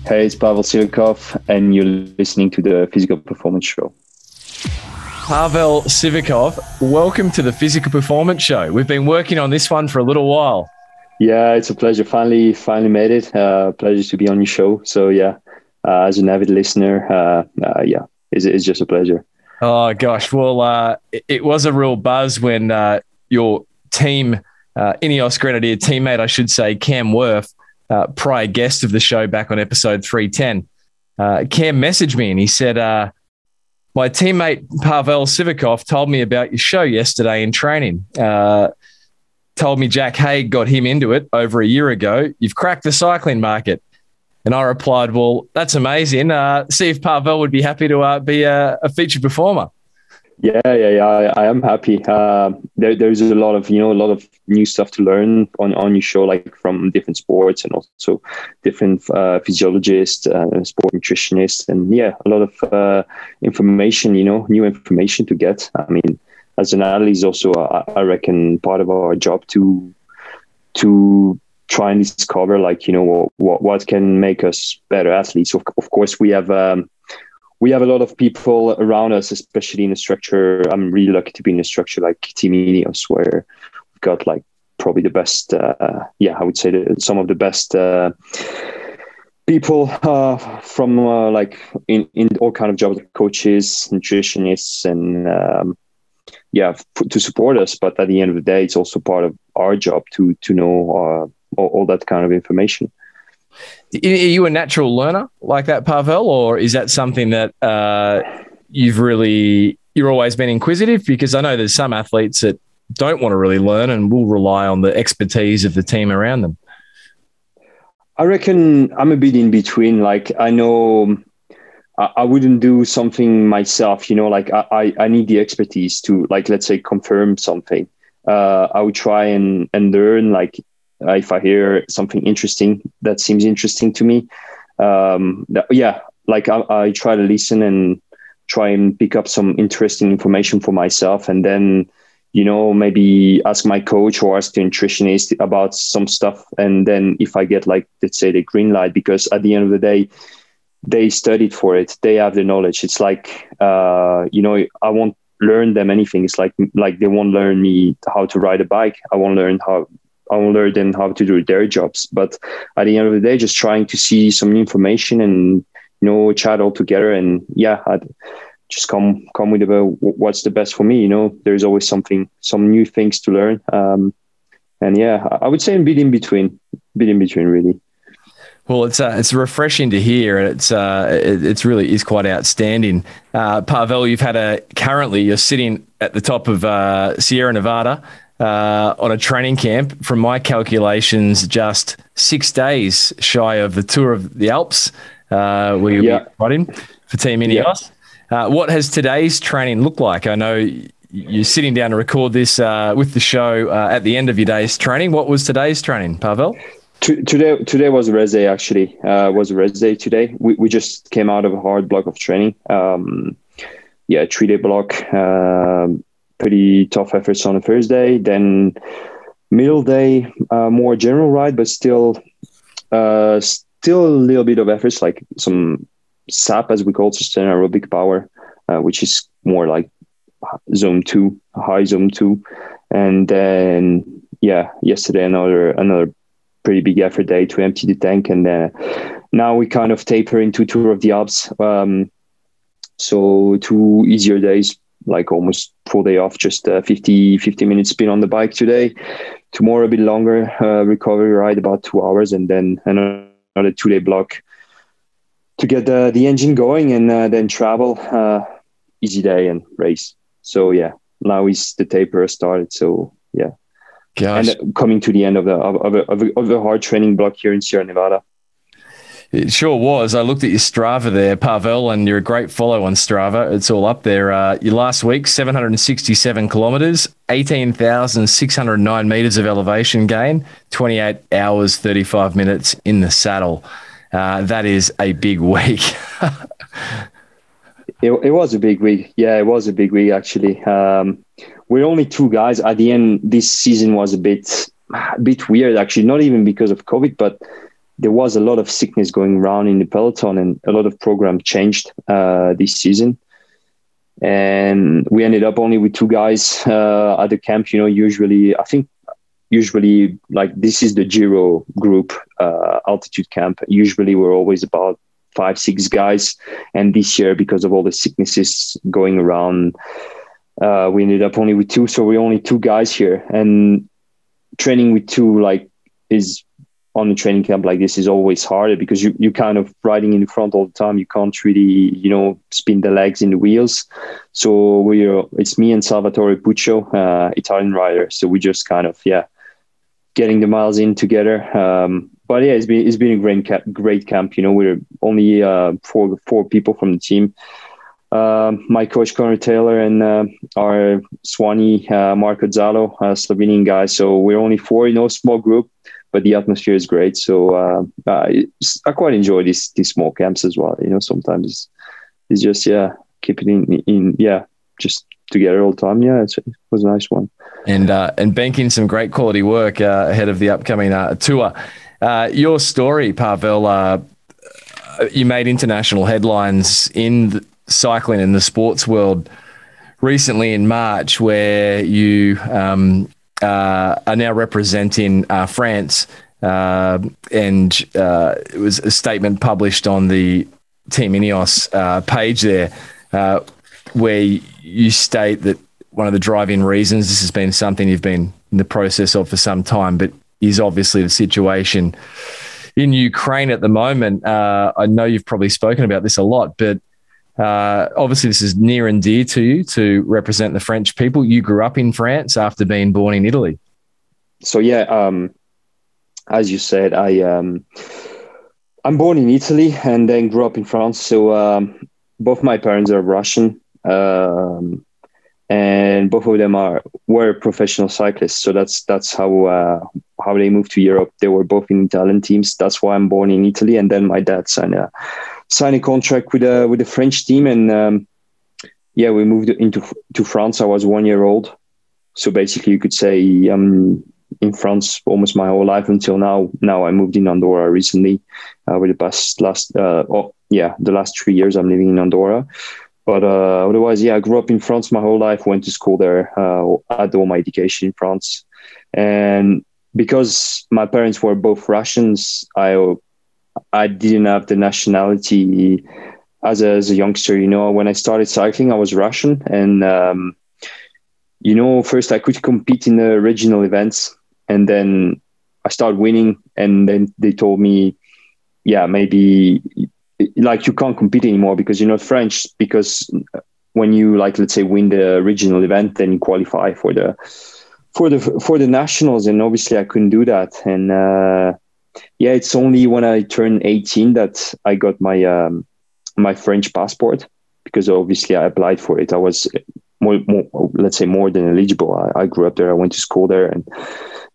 Hey, it's Pavel Sivakov, and you're listening to the Physical Performance Show. Pavel Sivakov, welcome to the Physical Performance Show. We've been working on this one for a little while. Yeah, it's a pleasure. Finally made it. Pleasure to be on your show. So yeah, as an avid listener, it's just a pleasure. Oh gosh, well, it was a real buzz when your team, INEOS Grenadiers teammate, I should say, Cam Worth, prior guest of the show back on episode 310, Cam messaged me and he said, my teammate Pavel Sivakov told me about your show yesterday in training. Told me Jack Haig got him into it over a year ago. You've cracked the cycling market. And I replied, well, that's amazing. See if Pavel would be happy to be a featured performer. Yeah. I am happy. There's a lot of new stuff to learn on your show, like from different sports and also different physiologists, sport nutritionists, and a lot of information, new information to get. I mean, as an athlete is also, I reckon, part of our job to try and discover, what can make us better athletes. Of course, we have a lot of people around us, especially in a structure. I'm really lucky to be in a structure like Team INEOS, where we've got probably the best. I would say some of the best people from in all kind of jobs, like coaches, nutritionists, and to support us. But at the end of the day, it's also part of our job to know all that kind of information. Are you a natural learner like that, Pavel, or is that something that you're always been inquisitive? Because I know there's some athletes that don't want to really learn and will rely on the expertise of the team around them. I reckon I'm a bit in between. I know I wouldn't do something myself, I need the expertise to, let's say, confirm something. I would try and learn, if I hear something interesting that seems interesting to me. I try to listen and try and pick up some interesting information for myself. And then, maybe ask my coach or ask the nutritionist about some stuff. And then if I get, let's say, the green light, because at the end of the day, they studied for it. They have the knowledge. It's I won't learn them anything. It's like they won't learn me how to ride a bike. I won't learn them how to do their jobs. But at the end of the day, just trying to see some information and, chat all together. And I'd just come with what's the best for me. There's always some new things to learn. I would say a bit in between really. Well, it's refreshing to hear, and it's really is quite outstanding. Pavel, you're sitting at the top of Sierra Nevada on a training camp. From my calculations, just 6 days shy of the Tour of the Alps, where you'll be riding for Team INEOS. What has today's training looked like? I know you're sitting down to record this with the show at the end of your day's training. What was today's training, Pavel? Today was a rest day, actually. Was a rest day today. We just came out of a hard block of training. 3-day block. Pretty tough efforts on the first day. Then middle day, more general ride, but still a little bit of efforts, like some SAP, as we call it, sustained aerobic power, which is more like zone 2, high zone 2. And then yesterday another pretty big effort day to empty the tank, and now we kind of taper into Tour of the Alps. So 2 easier days, like almost full day off, just 50 minutes spin on the bike today. Tomorrow a bit longer recovery ride, about 2 hours, and then another 2-day block to get the engine going, and then travel, easy day and race. So now is the taper started. So Gosh. And coming to the end of the hard training block here in Sierra Nevada. It sure was. I looked at your Strava there, Pavel, and you're a great follow on Strava. It's all up there. Your last week, 767 kilometres, 18,609 metres of elevation gain, 28 hours, 35 minutes in the saddle. That is a big week. It was a big week. Yeah, it was a big week, actually. We're only 2 guys. At the end, this season was a bit weird, actually, not even because of COVID, but there was a lot of sickness going around in the peloton, and a lot of program changed this season. And we ended up only with 2 guys at the camp. Usually like this is the Giro group altitude camp. Usually we're always about 5-6 guys. And this year, because of all the sicknesses going around, we ended up only with 2. So we're only 2 guys here. And training with 2 is on a training camp like this is always harder, because you kind of riding in the front all the time. You can't really, spin the legs in the wheels. So it's me and Salvatore Puccio, Italian rider. So we just kind of, getting the miles in together. But yeah, it's been a great camp. We're only 4 people from the team. My coach Conor Taylor and our Swanee Marco Zalo, Slovenian guy. So we're only 4, small group, but the atmosphere is great. So I quite enjoy these small camps as well. Sometimes it's just keep it in just together all the time. It was a nice one. And banking some great quality work ahead of the upcoming tour. Your story, Pavel, you made international headlines in cycling and the sports world recently in March, where you are now representing France. And it was a statement published on the Team INEOS page there, where you state that one of the driving reasons, this has been something you've been in the process of for some time, but is obviously the situation in Ukraine at the moment. I know you've probably spoken about this a lot, but obviously this is near and dear to you to represent the French people. You grew up in France after being born in Italy. So as you said, I'm born in Italy and then grew up in France. So both my parents are Russian. And both of them were professional cyclists. So that's how they moved to Europe. They were both in Italian teams. That's why I'm born in Italy. And then my dad signed a contract with the French team. And we moved to France. I was 1 year old. So basically you could say I'm in France almost my whole life until now. Now I moved in Andorra recently with the last 3 years I'm living in Andorra. But otherwise, I grew up in France my whole life, went to school there, had all my education in France. And because my parents were both Russians, I didn't have the nationality as a youngster. When I started cycling, I was Russian. And, first I could compete in the regional events. And then I started winning. And then they told me, maybe... you can't compete anymore because you're not French, because when you let's say win the regional event, then you qualify for the nationals. And obviously I couldn't do that. And it's only when I turned 18 that I got my French passport, because obviously I applied for it. I was more more than eligible. I grew up there. I went to school there, and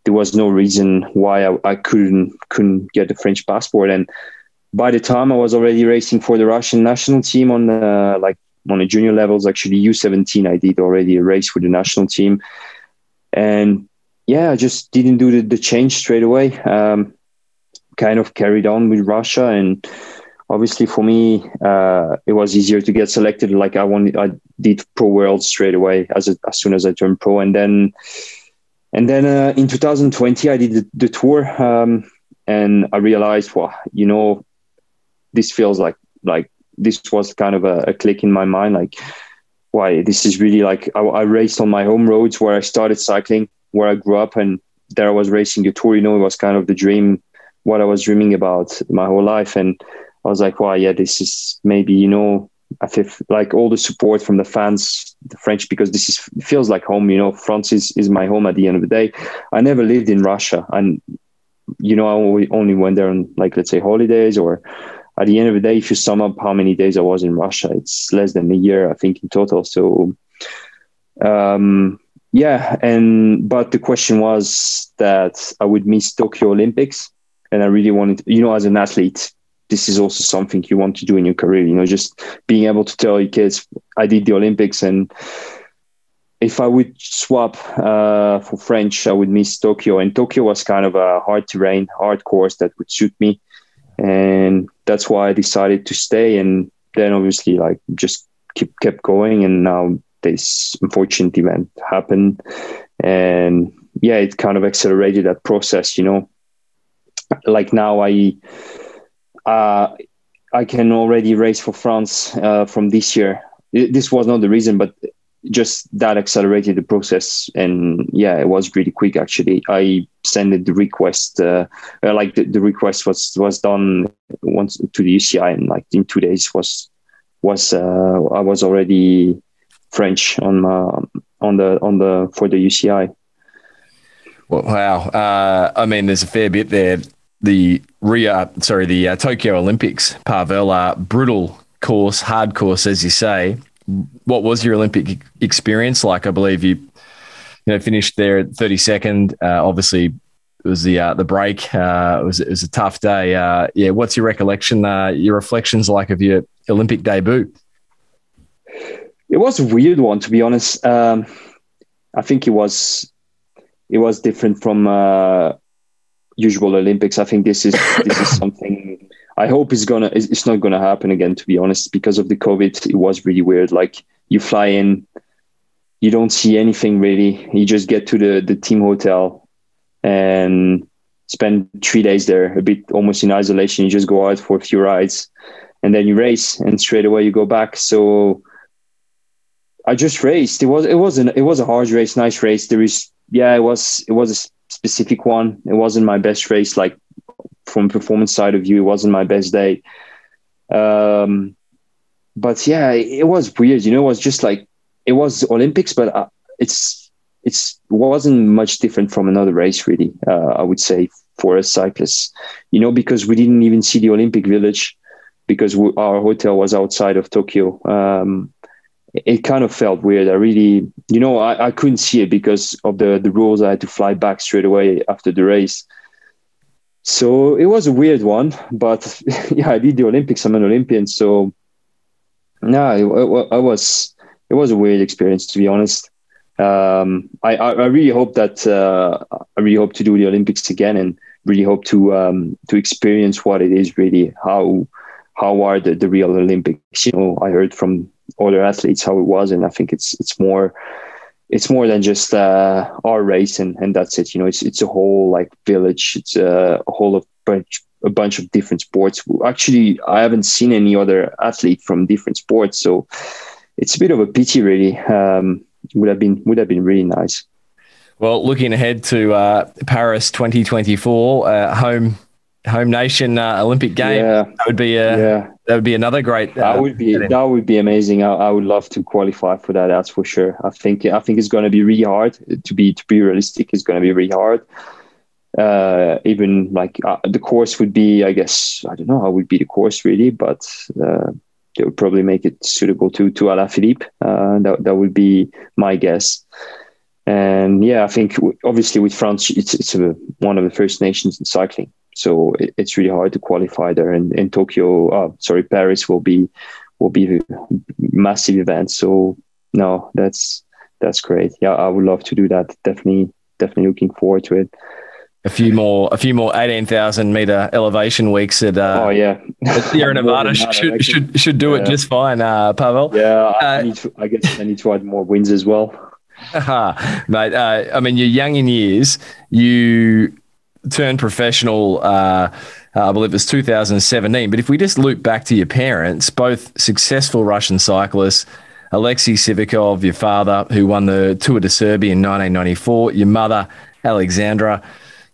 there was no reason why I couldn't get the French passport. And by the time I was already racing for the Russian national team on the junior levels, actually U17, I did already a race with the national team. And I just didn't do the change straight away. Kind of carried on with Russia. And obviously for me, it was easier to get selected. I did Pro World straight away as soon as I turned pro. And then in 2020, I did the tour. And I realized, this feels like this was kind of a click in my mind. Why this is really I raced on my home roads where I started cycling, where I grew up, and there I was racing the tour. It was kind of the dream, what I was dreaming about my whole life. And I was like, this is maybe, I feel like all the support from the fans, the French, because it feels like home. France is my home at the end of the day. I never lived in Russia, and I only went there on let's say holidays, or at the end of the day, if you sum up how many days I was in Russia, it's less than a year, I think, in total. So, but the question was that I would miss Tokyo Olympics, and I really wanted, as an athlete, this is also something you want to do in your career, just being able to tell your kids, I did the Olympics, and if I would swap for French, I would miss Tokyo. And Tokyo was kind of a hard terrain, hard course that would suit me. and that's why I decided to stay. And then obviously like just kept going, and now this unfortunate event happened, and yeah, it kind of accelerated that process, you know. Like now I can already race for France from this year. This was not the reason, but just that accelerated the process. And yeah, it was really quick, actually. I sent the request, the request was done once to the UCI, and like in 2 days I was already French for the UCI. Well, wow. I mean, there's a fair bit there. The Tokyo Olympics, Pavel, brutal course, hard course, as you say. What was your Olympic experience like? I believe you finished there at 32nd. Obviously, it was the break. It was a tough day. Yeah, what's your recollection? Your reflections like of your Olympic debut? It was a weird one, to be honest. I think it was different from usual Olympics. I think this is something I hope it's not gonna happen again, to be honest, because of the COVID. It was really weird. Like, you fly in, you don't see anything really. You just get to the team hotel and spend 3 days there, a bit almost in isolation. You just go out for a few rides, and then you race, and straight away you go back. So I just raced. It was a hard race, nice race. It was a specific one. It wasn't my best race, like from performance side of view, it wasn't my best day. But yeah, it was weird. You know, it was just like, it was Olympics, but it wasn't much different from another race, really. I would say for us cyclists, you know, because we didn't even see the Olympic Village because our hotel was outside of Tokyo. It kind of felt weird. I couldn't see it because of the rules. I had to fly back straight away after the race. So it was a weird one, but yeah, I did the Olympics. I'm an Olympian. So no, it was a weird experience, to be honest. I really hope I really hope to do the Olympics again, and really hope to experience what it is really, how are the real Olympics. You know, I heard from other athletes how it was, and I think it's more than just our race and that's it. You know, it's a whole like village. It's a bunch of different sports. Actually, I haven't seen any other athlete from different sports, so it's a bit of a pity, really. Would have been really nice. Well, looking ahead to Paris 2024, home nation Olympic game. Yeah. That would be another great. That would be amazing. I would love to qualify for that. That's for sure. I think it's going to be really hard. To be realistic, it's going to be really hard. Even like the course would be, I guess, I don't know how would be the course really, but they would probably make it suitable to Alaphilippe. That would be my guess. And yeah, I think obviously with France, it's one of the first nations in cycling. So it's really hard to qualify there. And in Paris will be a massive event. So no, that's great. Yeah, I would love to do that. Definitely looking forward to it. A few more 18,000 meter elevation weeks at Sierra Nevada should do it just fine, Pavel. Yeah, I guess I need to add more wins as well. Mate, I mean, you're young in years. You turned professional, I believe it was 2017. But if we just loop back to your parents, both successful Russian cyclists, Alexei Sivakov, your father, who won the Tour de Serbia in 1994, your mother, Alexandra,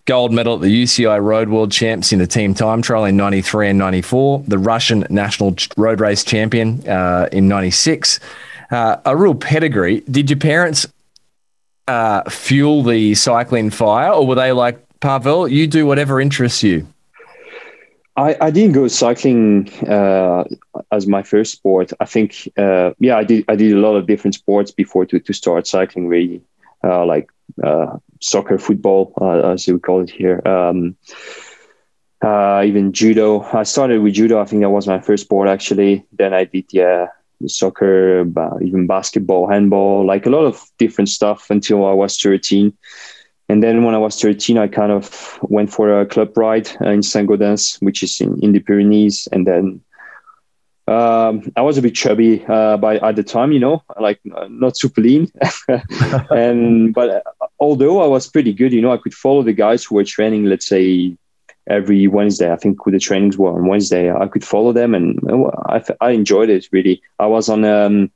gold medal at the UCI Road World Champs in the team time trial in 93 and 94, the Russian national road race champion in 96. A real pedigree. Did your parents fuel the cycling fire, or were they like, Pavel, you do whatever interests you? I didn't go cycling as my first sport. I think, I did a lot of different sports before to start cycling, really, like soccer, football, as we call it here. Even judo. I started with judo. I think that was my first sport, actually. Then I did, soccer, even basketball, handball, like a lot of different stuff until I was 13. And then when I was 13, I kind of went for a club ride in Saint-Gaudens, which is in the Pyrenees. And then I was a bit chubby at the time, like not super lean. But although I was pretty good, I could follow the guys who were training, let's say, every Wednesday. I think the trainings were on Wednesday. I could follow them, and I enjoyed it, really. I was on a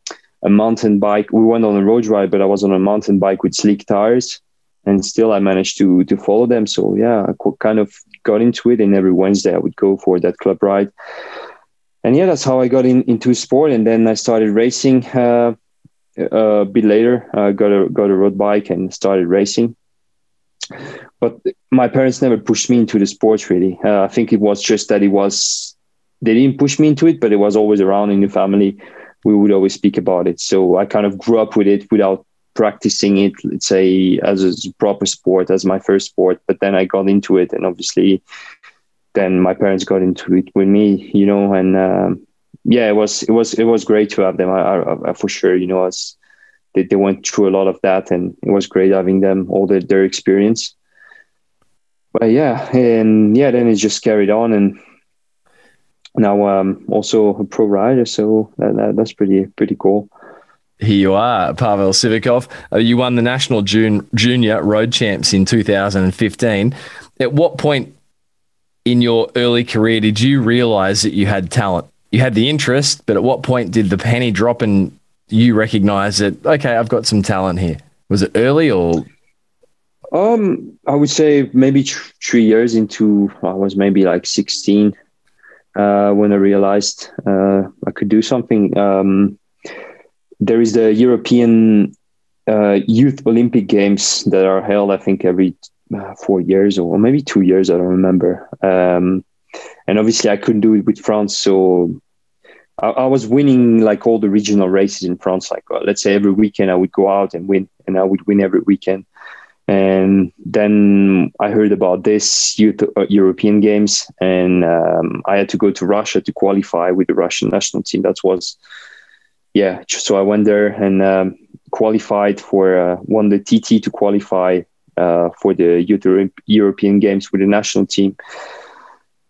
mountain bike. We went on a road ride, but I was on a mountain bike with slick tires, and still I managed to follow them. So yeah, I kind of got into it, and every Wednesday I would go for that club ride. And yeah, that's how I got into sport. And then I started racing a bit later. I got a road bike and started racing. But my parents never pushed me into the sport, really. I think it was just that they didn't push me into it, but it was always around in the family. We would always speak about it. So I kind of grew up with it without practicing it, let's say, as a proper sport, as my first sport. But then I got into it, and obviously then my parents got into it with me, and yeah, it was great to have them. I for sure, as they went through a lot of that, and it was great having them, all their experience. But yeah, then it just carried on, and now I'm also a pro rider, so that's pretty cool. Here you are, Pavel Sivakov. You won the National Junior Road Champs in 2015. At what point in your early career did you realise that you had talent? You had the interest, but at what point did the penny drop and you recognise that, okay, I've got some talent here? Was it early or? I would say maybe 3 years into, I was maybe like 16 when I realized I could do something. There is the European Youth Olympic Games that are held, I think, every 4 years or maybe 2 years. I don't remember. And obviously I couldn't do it with France. So I was winning like all the regional races in France. Like, let's say every weekend I would go out and win, and I would win every weekend. And then I heard about this Youth European Games, and I had to go to Russia to qualify with the Russian national team. That was, yeah. So I went there and qualified for, won the TT to qualify for the Youth European Games with the national team.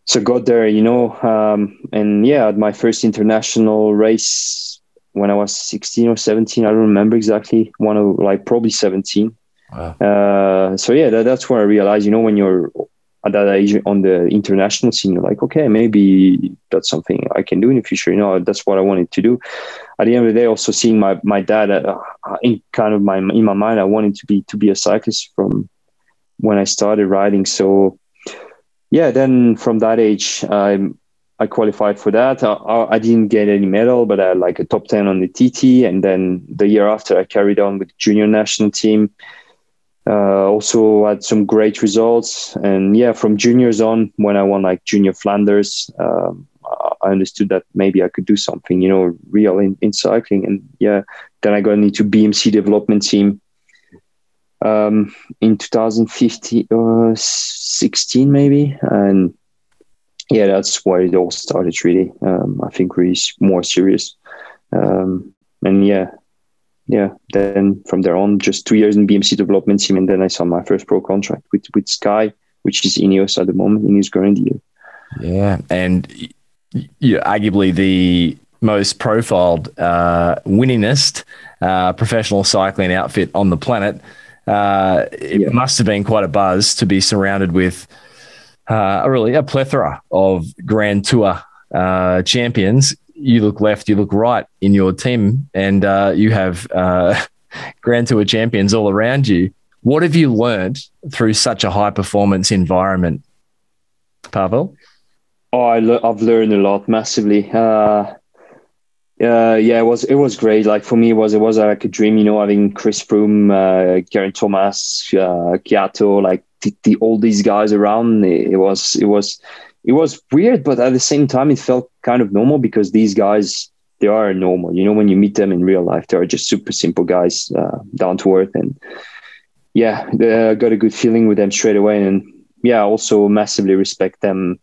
So got there, and yeah, at my first international race when I was 16 or 17, I don't remember exactly, probably 17. Wow. So yeah, that's where I realized, when you're at that age on the international scene, you're like, okay, maybe that's something I can do in the future. That's what I wanted to do. At the end of the day, also seeing my dad in my mind, I wanted to be a cyclist from when I started riding. So yeah, then from that age, I qualified for that. I didn't get any medal, but I had like a top 10 on the TT. And then the year after, I carried on with the junior national team. Also had some great results. And yeah, from juniors on, when I won like Junior Flanders, I understood that maybe I could do something, real in cycling. And yeah, then I got into BMC development team in 2015 or 16 maybe. And yeah, that's where it all started, really. I think really more serious. And yeah, then from there on, just 2 years in BMC development team, and then I saw my first pro contract with Sky, which is INEOS at the moment, INEOS Grenadiers. Yeah, and you're arguably the most profiled, winningest professional cycling outfit on the planet. It must have been quite a buzz to be surrounded with a plethora of Grand Tour champions. You look left, you look right in your team, and you have Grand Tour champions all around you. What have you learned through such a high performance environment, Pavel? Oh, I've learned a lot massively. Yeah, it was great. Like for me, it was like a dream, having Chris Froome, Geraint Thomas, Kiato, like all these guys around. It was weird, but at the same time, it felt kind of normal because these guys, they are normal. When you meet them in real life, they are just super simple guys, down to earth. And yeah, I got a good feeling with them straight away. And yeah, I also massively respect them.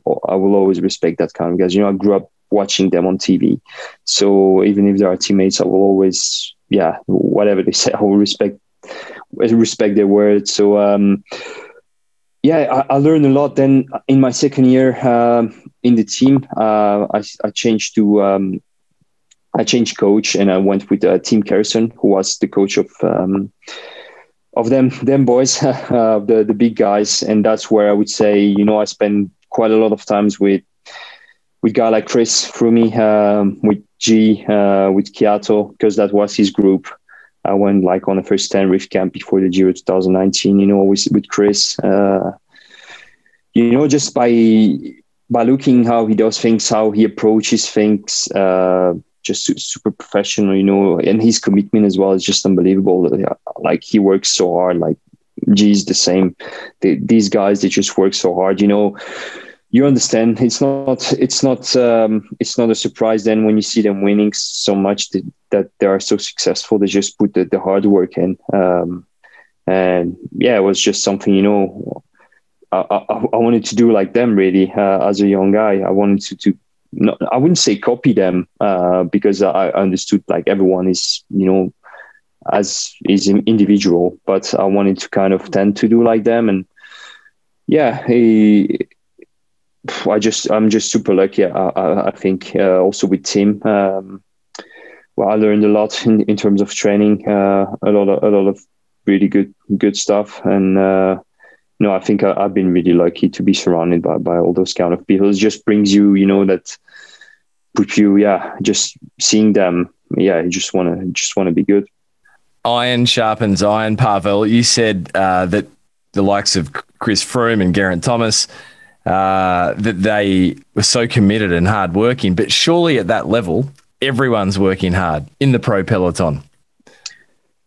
I will always respect that kind of guys. I grew up watching them on TV. So even if they are teammates, I will always, whatever they say, I will respect respect their word. So I learned a lot. Then in my second year in the team, I changed to I changed coach, and I went with Tim Kerrison, who was the coach of them boys, the big guys. And that's where I would say, I spent quite a lot of times with guy like Chris Froome, with G, with Kiato, because that was his group. I went like on the first Tenerife camp before the Giro 2019, with Chris, just by looking how he does things, how he approaches things, just super professional, and his commitment as well is just unbelievable. Like he works so hard, like G's the same. These guys, they just work so hard, You understand it's not a surprise then when you see them winning so much that they are so successful. They just put the hard work in, and it was just something I wanted to do like them really. As a young guy, I wanted to I wouldn't say copy them, because I understood like everyone is as is an individual, but I wanted to kind of tend to do like them. And I'm just super lucky. I think also with Tim, I learned a lot in terms of training, a lot of really good stuff. And I think I've been really lucky to be surrounded by all those kind of people. It just brings you, that put you, just seeing them. You just want to be good. Iron sharpens iron, Pavel. You said that the likes of Chris Froome and Geraint Thomas, that they were so committed and hardworking, but surely at that level, everyone's working hard in the pro peloton.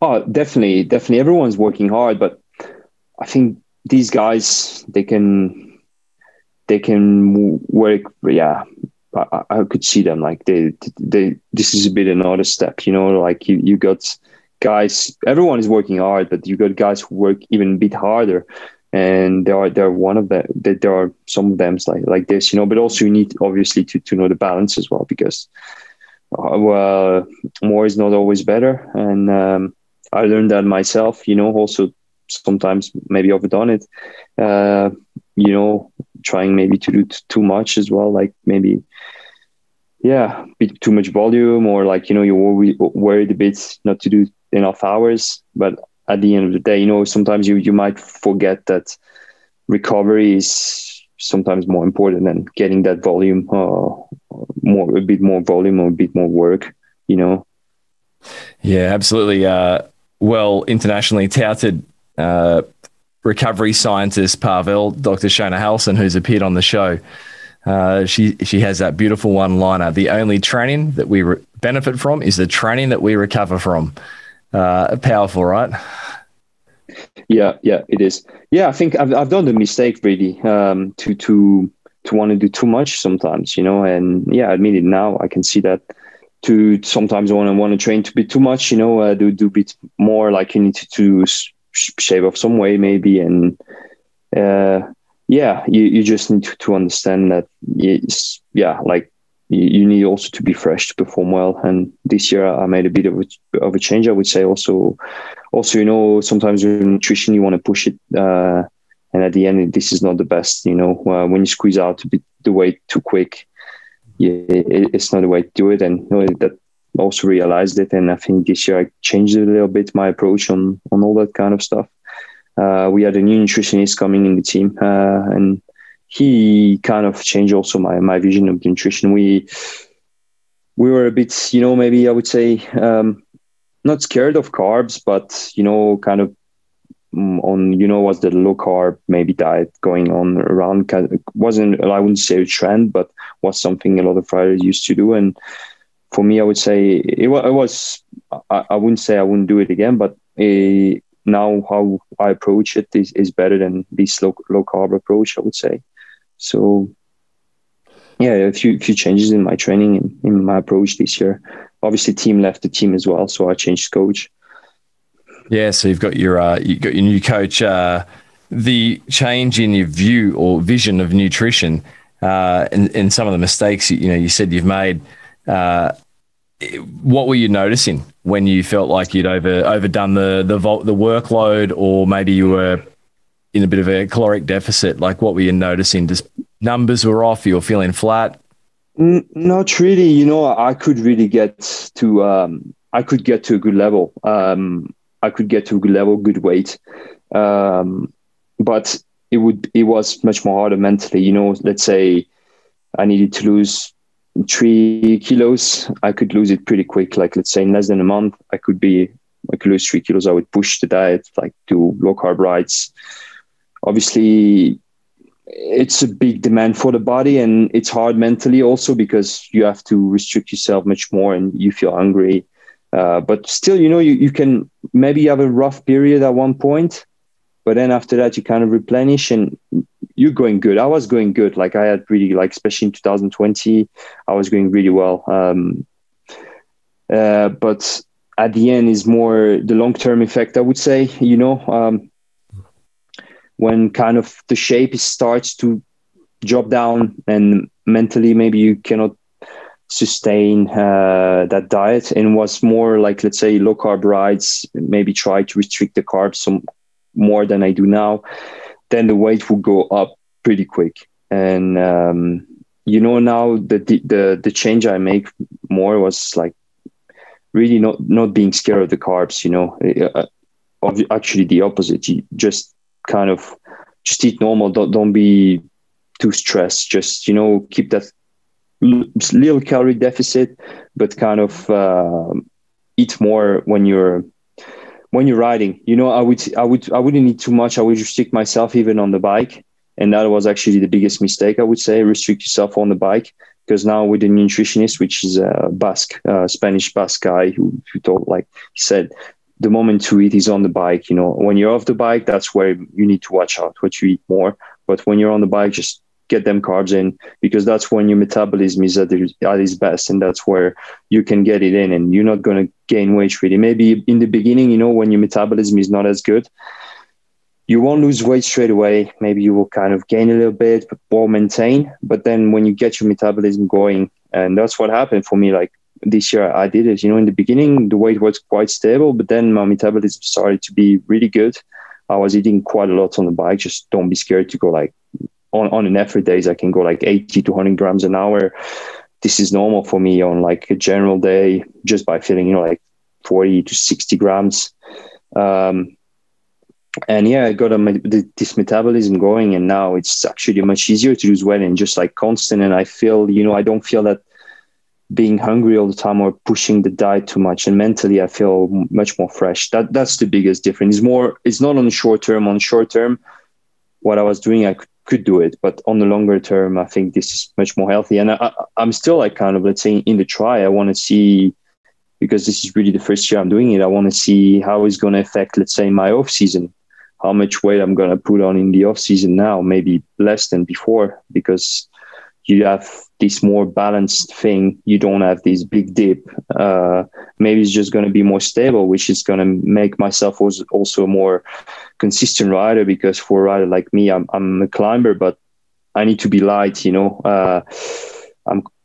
Oh, definitely. Everyone's working hard, but I think these guys, they can work. Yeah, I could see them like they. This is a bit another step, like you got guys. Everyone is working hard, but you got guys who work even a bit harder. And there are one of them. There are some of them like this, But also you need obviously to know the balance as well, because more is not always better. And I learned that myself. Also sometimes maybe overdone it. Trying maybe to do too much as well. Like maybe too much volume, or like you're worried a bit not to do enough hours, but at the end of the day, sometimes you might forget that recovery is sometimes more important than getting that volume, a bit more volume or a bit more work, Yeah, absolutely. Well, internationally touted recovery scientist Pavel, Dr. Shona Halson, who's appeared on the show. She has that beautiful one-liner. The only training that we benefit from is the training that we recover from. Powerful, right? Yeah, it is. Yeah, I think I've done the mistake really to want to do too much sometimes, and I admit it now. I can see that to sometimes want to train to be too much, do a bit more, like you need to shave off some weight maybe, and you just need to understand that it's like you need also to be fresh to perform well. And this year I made a bit of a change, I would say. Also, sometimes with nutrition you want to push it, and at the end this is not the best. When you squeeze out the weight too quick, it's not the way to do it. And that also realized it. And I think this year I changed a little bit my approach on all that kind of stuff. We had a new nutritionist coming in the team, and he kind of changed also my vision of nutrition. We were a bit, maybe I would say, not scared of carbs, but, kind of on, was the low carb maybe diet going on around. Wasn't, I wouldn't say a trend, but was something a lot of riders used to do. And for me, I would say it was, I wouldn't say I wouldn't do it again, but now how I approach it is better than this low carb approach, I would say. So a few changes in my training and in my approach this year. Obviously, team left the team as well, so I changed coach. Yeah, so you've got your new coach. The change in your view or vision of nutrition, and some of the mistakes you said you've made. what were you noticing when you felt like you'd overdone the workload, or maybe you were in a bit of a caloric deficit? Like, what were you noticing? Just numbers were off, you were feeling flat? Not really. I could really get to a good level. I could get to a good level, good weight. But it was much more harder mentally. Let's say I needed to lose 3 kilos. I could lose it pretty quick. Like, let's say in less than a month, I could lose 3 kilos. I would push the diet, like do low carb rides. Obviously, it's a big demand for the body, and it's hard mentally also because you have to restrict yourself much more and you feel hungry. But still, you can maybe have a rough period at one point, but then after that you kind of replenish and you're going good. I was going good. Like, I had really, like, especially in 2020, I was going really well. But at the end is more the long-term effect, I would say, when kind of the shape starts to drop down and mentally maybe you cannot sustain that diet, and was more like, let's say, low carb rides, maybe try to restrict the carbs some more than I do now, then the weight will go up pretty quick. And now the change I make more was like really not being scared of the carbs. Actually the opposite. You just kind of just eat normal. Don't be too stressed. Just keep that little calorie deficit, but kind of eat more when you're riding. I wouldn't eat too much. I would restrict myself even on the bike, and that was actually the biggest mistake, I would say. Restrict yourself on the bike, because now with the nutritionist, which is a Spanish Basque guy who told, like he said, the moment to eat is on the bike. When you're off the bike, that's where you need to watch out what you eat more. But when you're on the bike, just get them carbs in, because that's when your metabolism is at its best, and that's where you can get it in, and you're not going to gain weight really. Maybe in the beginning, when your metabolism is not as good, you won't lose weight straight away. Maybe you will kind of gain a little bit, but will maintain. But then when you get your metabolism going, and that's what happened for me, like this year I did it. In the beginning, the weight was quite stable, but then my metabolism started to be really good. I was eating quite a lot on the bike. Just don't be scared to go like on an effort days. I can go like 80 to 100 grams an hour. This is normal for me on like a general day, just by feeling, like 40 to 60 grams. And yeah, I got this metabolism going, and now it's actually much easier to lose weight and just like constant. And I feel, I don't feel that being hungry all the time or pushing the diet too much. And mentally, I feel much more fresh. That's the biggest difference. It's not on the short term. On the short term, what I was doing, I could do it. But on the longer term, I think this is much more healthy. And I'm still like kind of, let's say, in the try. I want to see, because this is really the first year I'm doing it, I want to see how it's going to affect, let's say, my off season. How much weight I'm going to put on in the off season now, maybe less than before, because you have this more balanced thing. You don't have this big dip. Maybe it's just going to be more stable, which is going to make myself also a more consistent rider, because for a rider like me, I'm a climber, but I need to be light, I'm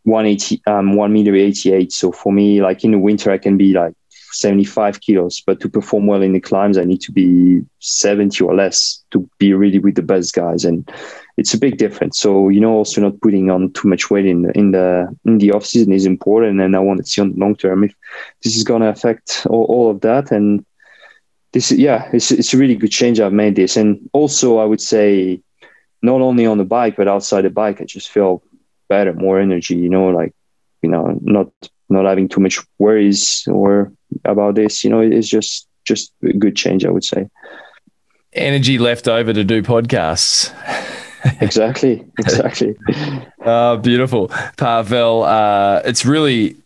180, 1 meter 88. So for me, like in the winter, I can be like 75 kilos, but to perform well in the climbs, I need to be 70 or less to be really with the best guys. And it's a big difference. So, also not putting on too much weight in the off season is important. And I want to see on the long term if this is going to affect all of that. And this, it's a really good change. I've made this. And also I would say not only on the bike, but outside the bike, I just feel better, more energy, not having too much worries or about this, it's just a good change, I would say. Energy left over to do podcasts. Exactly. Beautiful. Pavel, it's really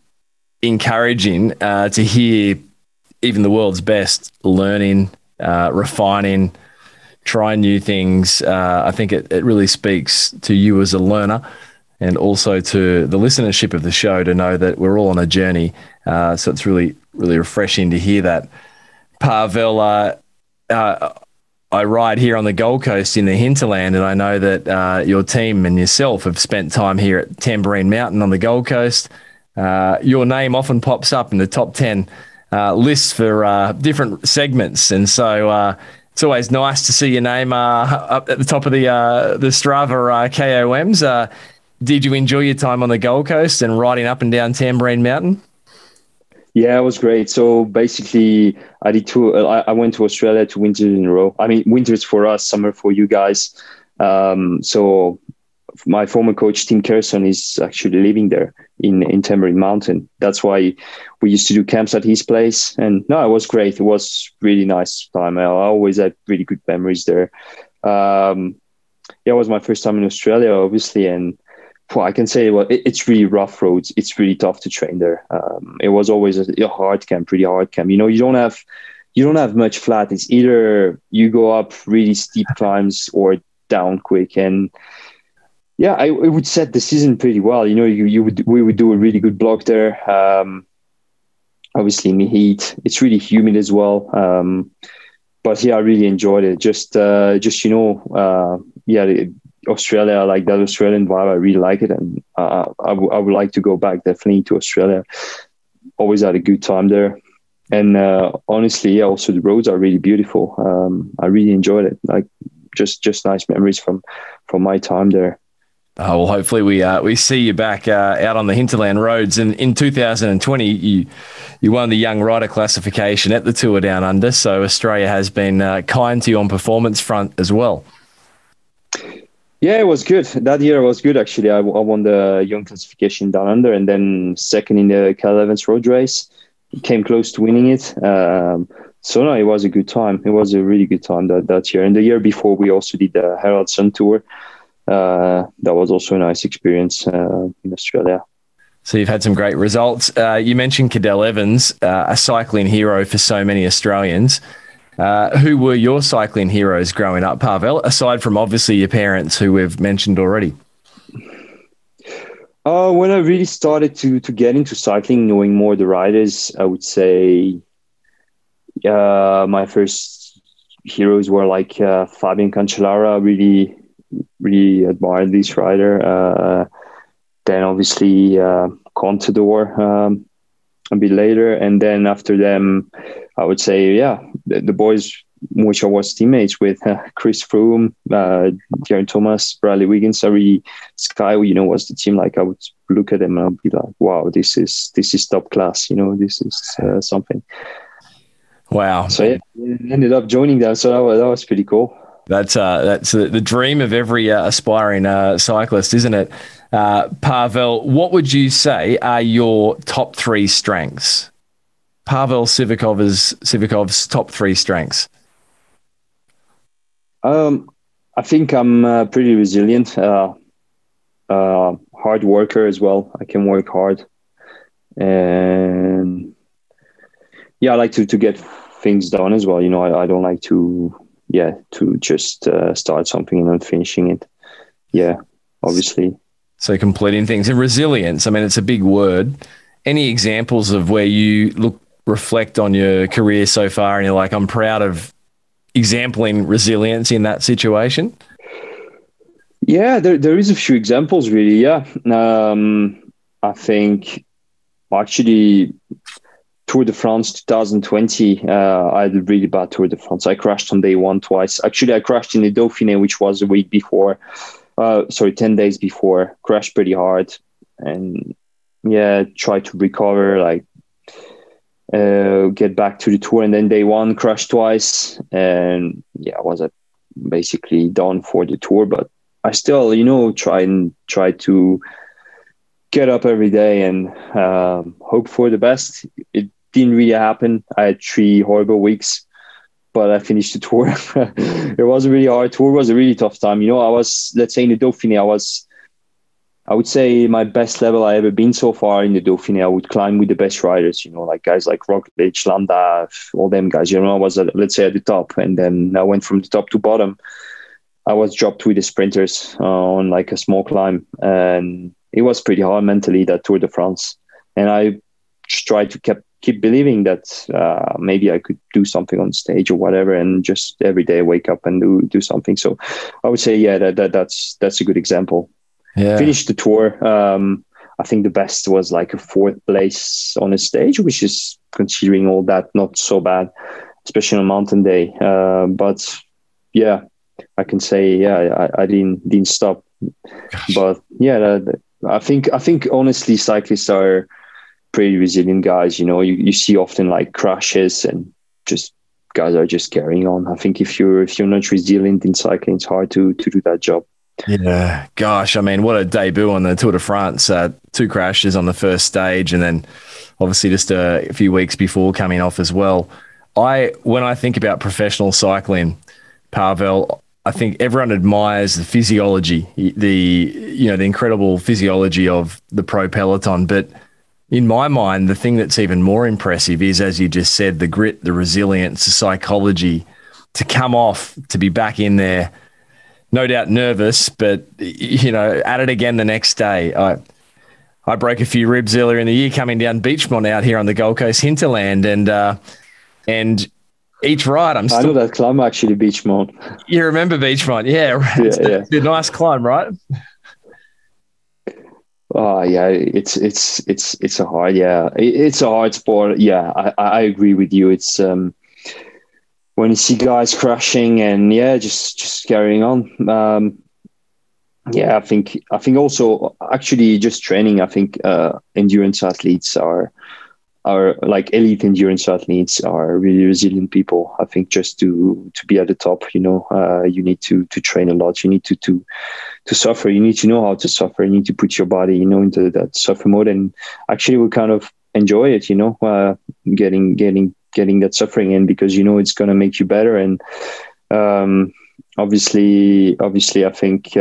encouraging to hear even the world's best learning, refining, trying new things. I think it really speaks to you as a learner, and also to the listenership of the show to know that we're all on a journey. So it's really, really refreshing to hear that. Pavel, I ride here on the Gold Coast in the hinterland, and I know that your team and yourself have spent time here at Tambourine Mountain on the Gold Coast. your name often pops up in the top 10 lists for different segments. And so it's always nice to see your name up at the top of the Strava KOMs. Did you enjoy your time on the Gold Coast and riding up and down Tambourine Mountain? Yeah, it was great. So basically, I went to Australia 2 winters in a row. I mean, winters for us, summer for you guys. So my former coach, Tim Kerson, is actually living there in Tambourine Mountain. That's why we used to do camps at his place. And no, it was great. It was really nice time. I always had really good memories there. It was my first time in Australia, obviously. And I can say, well, it's really rough roads. It's really tough to train there. It was always a hard camp, pretty hard camp. You don't have much flat. It's either you go up really steep climbs or down quick. And yeah, it would set the season pretty well. We would do a really good block there. Obviously in the heat, it's really humid as well. But yeah, I really enjoyed it. Australia, like that Australian vibe, I really like it, and I would like to go back definitely to Australia. Always had a good time there, and honestly, yeah, also the roads are really beautiful. I really enjoyed it. Like just nice memories from my time there. Oh, well, hopefully we see you back out on the hinterland roads. And in 2020, you won the young rider classification at the Tour Down Under. So Australia has been kind to you on performance front as well. Yeah, it was good. That year was good, actually. I won the young classification down under and then second in the Cal Evans road race. Came close to winning it. So no, it was a good time. It was a really good time that year. And the year before, we also did the Herald Sun Tour. That was also a nice experience in Australia. So you've had some great results. You mentioned Cadel Evans, a cycling hero for so many Australians. Who were your cycling heroes growing up, Pavel, aside from obviously your parents, who we've mentioned already? When I really started to get into cycling, knowing more the riders, I would say my first heroes were like Fabian Cancellara. Really admired this rider. Then obviously Contador a bit later. And then after them, I would say, the boys which I was teammates with, Chris Froome, Geraint Thomas, Bradley Wiggins, Sky, was the team. Like I would look at them and I'd be like, wow, this is top class. This is something. Wow. So yeah, ended up joining them. So that was pretty cool. That's the dream of every aspiring cyclist, isn't it? Pavel, what would you say are your top 3 strengths? Pavel Sivakov's top 3 strengths. I think I'm pretty resilient, hard worker as well. I can work hard, and I like to get things done as well. I don't like to just start something and not finishing it. Yeah, obviously. So completing things and resilience. I mean, it's a big word. Any examples of where you reflect on your career so far and you're like, I'm proud of exempling resilience in that situation? Yeah, there is a few examples really. Yeah. I think actually Tour de France 2020, I had a really bad Tour de France. I crashed on day 1 twice. Actually, I crashed in the Dauphiné, which was a week before. 10 days before. Crashed pretty hard. And tried to recover, get back to the Tour. And then day 1, crashed twice. And I was basically done for the Tour. But I still, try to get up every day and hope for the best. It didn't really happen. I had 3 horrible weeks, but I finished the Tour. It was a really hard Tour. It was a really tough time. I was, let's say in the Dauphiné, I would say my best level I ever been so far in the Dauphiné. I would climb with the best riders, like guys like Roglic, Landa, all them guys. I was, let's say, at the top. And then I went from the top to bottom. I was dropped with the sprinters on like a small climb. And it was pretty hard mentally, that Tour de France. And I just tried to keep believing that maybe I could do something on stage or whatever, and just every day wake up and do something. So I would say, that's a good example. Yeah. Finished the Tour. I think the best was like a 4th place on a stage, which is, considering all that, not so bad, especially on a mountain day. But yeah, I can say, yeah, I didn't stop. Gosh. But yeah, I think honestly, cyclists are pretty resilient guys. You see often like crashes, and just guys are just carrying on. I think if you're not resilient in cycling, it's hard to do that job. Yeah, gosh, I mean, what a debut on the Tour de France. 2 crashes on the first stage, and then obviously just a few weeks before coming off as well. When I think about professional cycling, Pavel, I think everyone admires the physiology, the incredible physiology of the pro peloton. But in my mind, the thing that's even more impressive is, as you just said, the grit, the resilience, the psychology to come off, to be back in there. No doubt nervous, but, at it again the next day. I broke a few ribs earlier in the year coming down Beachmont out here on the Gold Coast hinterland, and each ride I know that climb actually, Beachmont. You remember Beachmont? Yeah. It's a nice climb, right? Oh yeah, it's a hard, it's a hard sport. Yeah, I agree with you. It's when you see guys crashing and just carrying on. I think also actually just training. I think endurance athletes are like elite endurance athletes are really resilient people. I think just to be at the top, you need to train a lot. You need to suffer. You need to know how to suffer. You need to put your body, into that suffer mode. And actually, we kind of enjoy it. Getting that suffering in, because it's going to make you better. And obviously I think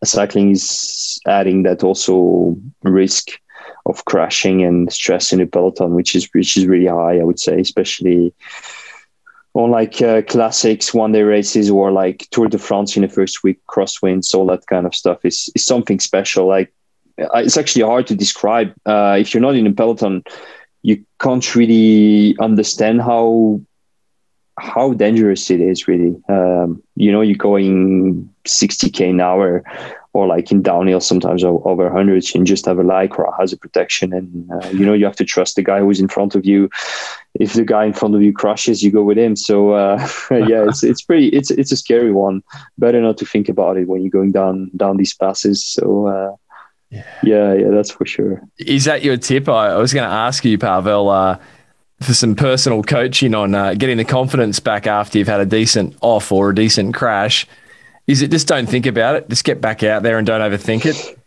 cycling is adding that also risk of crashing and stress in the peloton, which is really high, I would say, especially on like classics, 1-day races, or like Tour de France in the first week, crosswinds, all that kind of stuff is something special. Like, it's actually hard to describe. If you're not in a peloton, you can't really understand how dangerous it is, really. You're going 60k an hour, or like in downhill sometimes over 100s, and just have a Lycra has a protection, and you have to trust the guy who's in front of you. If the guy in front of you crashes, you go with him. So it's a scary one. Better not to think about it when you're going down these passes. So yeah, that's for sure. Is that your tip? I was going to ask you, Pavel, for some personal coaching on getting the confidence back after you've had a decent off or a decent crash. Is it just don't think about it, just get back out there and don't overthink it?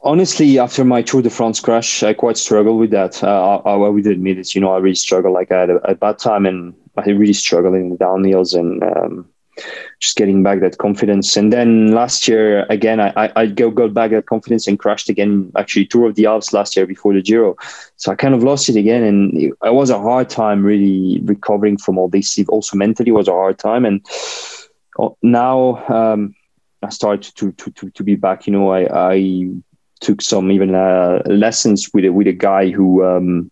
Honestly, after my Tour de France crash, I quite struggled with that. I would admit it. I really struggled. Like, I had a bad time, and I really struggled in the downhills, and just getting back that confidence. And then last year, again, I got back that confidence and crashed again, actually Tour of the Alps last year before the Giro. So I kind of lost it again. And it was a hard time really recovering from all this. It also mentally was a hard time. And now I started to be back. I took some even lessons with a guy who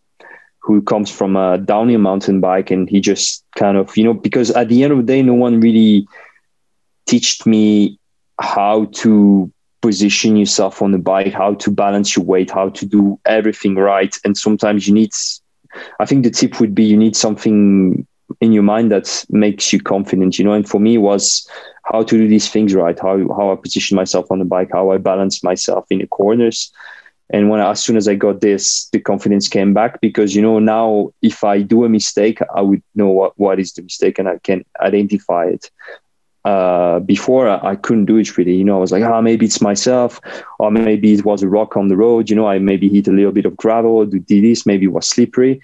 comes from a downhill mountain bike, and he just kind of, because at the end of the day, no one really taught me how to position yourself on the bike, how to balance your weight, how to do everything right. And sometimes I think the tip would be, you need something in your mind that makes you confident, and for me it was how to do these things right, how I position myself on the bike, how I balance myself in the corners. And as soon as I got this, the confidence came back, because, now if I do a mistake, I would know what is the mistake, and I can identify it. Before I couldn't do it really. I was like, maybe it's myself, or maybe it was a rock on the road. I maybe hit a little bit of gravel, did this, maybe it was slippery.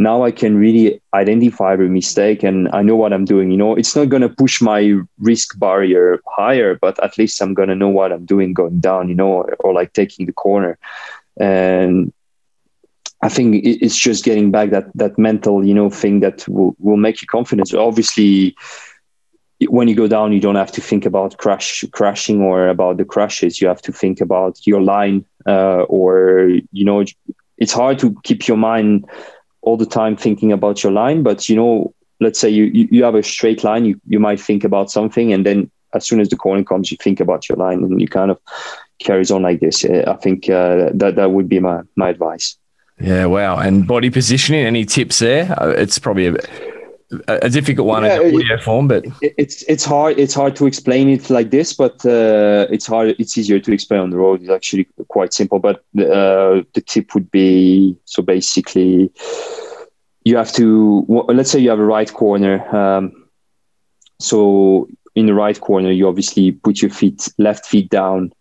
Now I can really identify the mistake, and I know what I'm doing. It's not going to push my risk barrier higher, but at least I'm going to know what I'm doing going down, or like taking the corner. And I think it's just getting back that mental, thing that will make you confident. Obviously, when you go down, you don't have to think about crashing or about the crashes. You have to think about your line, it's hard to keep your mind all the time thinking about your line. But, let's say you have a straight line, you might think about something, and then as soon as the corner comes, you think about your line, and carries on like this. I think that would be my advice. Yeah, wow. And body positioning, any tips there? It's probably a difficult one in audio form, but it's hard to explain it like this, but it's easier to explain on the road. It's actually quite simple, but the tip would be, so basically you have to, let's say you have a right corner, so in the right corner you obviously put your left feet down.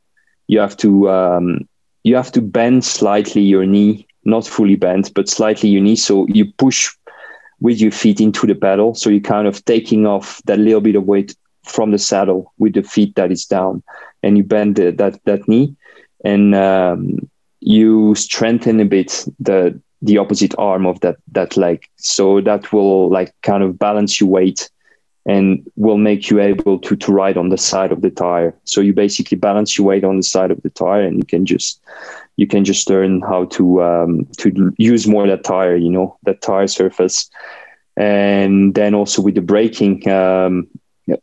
You have to bend slightly your knee, not fully bent, but slightly your knee. So you push with your feet into the pedal. So you're kind of taking off that little bit of weight from the saddle with the feet that is down, and you bend that knee, and you strengthen a bit the opposite arm of that leg. So that will like kind of balance your weight and will make you able to ride on the side of the tire. So you basically balance your weight on the side of the tire, and you can just learn how to use more that tire, that tire surface. And then also with the braking,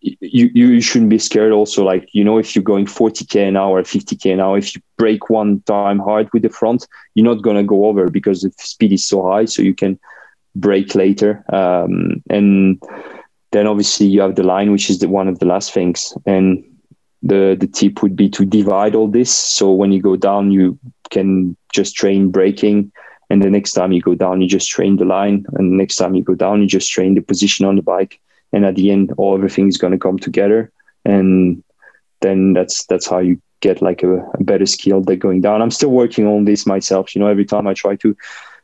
you shouldn't be scared also. Like, if you're going 40k an hour, 50k an hour, if you brake one time hard with the front, you're not going to go over because the speed is so high. So you can brake later. And then obviously you have the line, which is one of the last things. And the tip would be to divide all this. So when you go down, you can just train braking. And the next time you go down, you just train the line. And the next time you go down, you just train the position on the bike. And at the end, everything is going to come together. And then that's how you get like a better skill than going down. I'm still working on this myself. Every time I try to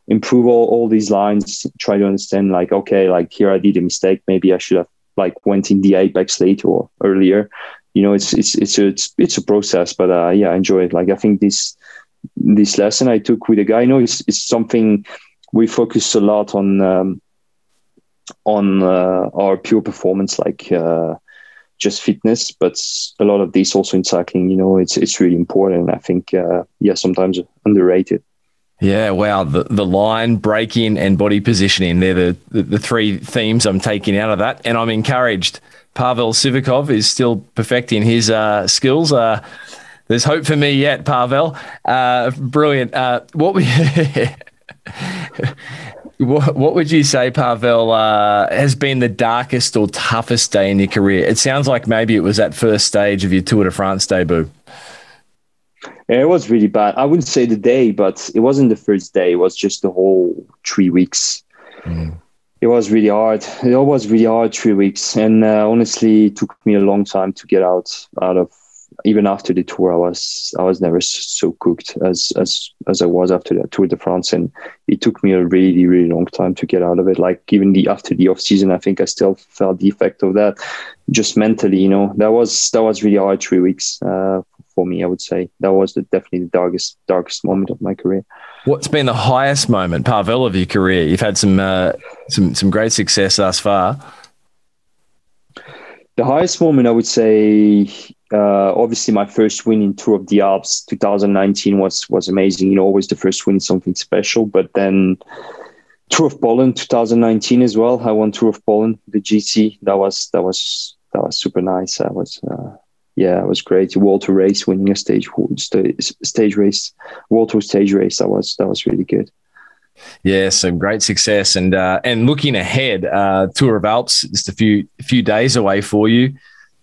improve all these lines, try to understand like, okay, like here I did a mistake. Maybe I should have like went in the apex later or earlier. It's a process, but I enjoy it. Like I think this lesson I took with a guy, it's something we focus a lot on our pure performance, like just fitness, but a lot of this also in cycling. It's really important. I think sometimes underrated. Yeah, wow. The line, braking, and body positioning, they're the three themes I'm taking out of that. And I'm encouraged. Pavel Sivakov is still perfecting his skills. There's hope for me yet, Pavel. Brilliant. What would you say, Pavel, has been the darkest or toughest day in your career? It sounds like maybe it was that first stage of your Tour de France debut. Yeah, it was really bad. I wouldn't say the day, but it wasn't the first day. It was just the whole 3 weeks. Mm. It was really hard. It was really hard 3 weeks. And honestly, it took me a long time to get out of, even after the tour, I was never so cooked as I was after the Tour de France. And it took me a really, really long time to get out of it. Like even after the off season, I think I still felt the effect of that just mentally, that was really hard 3 weeks. For me, I would say that was definitely the darkest moment of my career. What's been the highest moment, Pavel, of your career? You've had some great success thus far. The highest moment, I would say, obviously my first win in Tour of the Alps 2019 was amazing. Always the first win is something special. But then Tour of Poland 2019 as well. I won Tour of Poland, the GC. That was super nice. It was great. World Tour race, winning a stage race, World Tour stage race. That was really good. Yeah, some great success, and looking ahead, Tour of Alps just a few days away for you,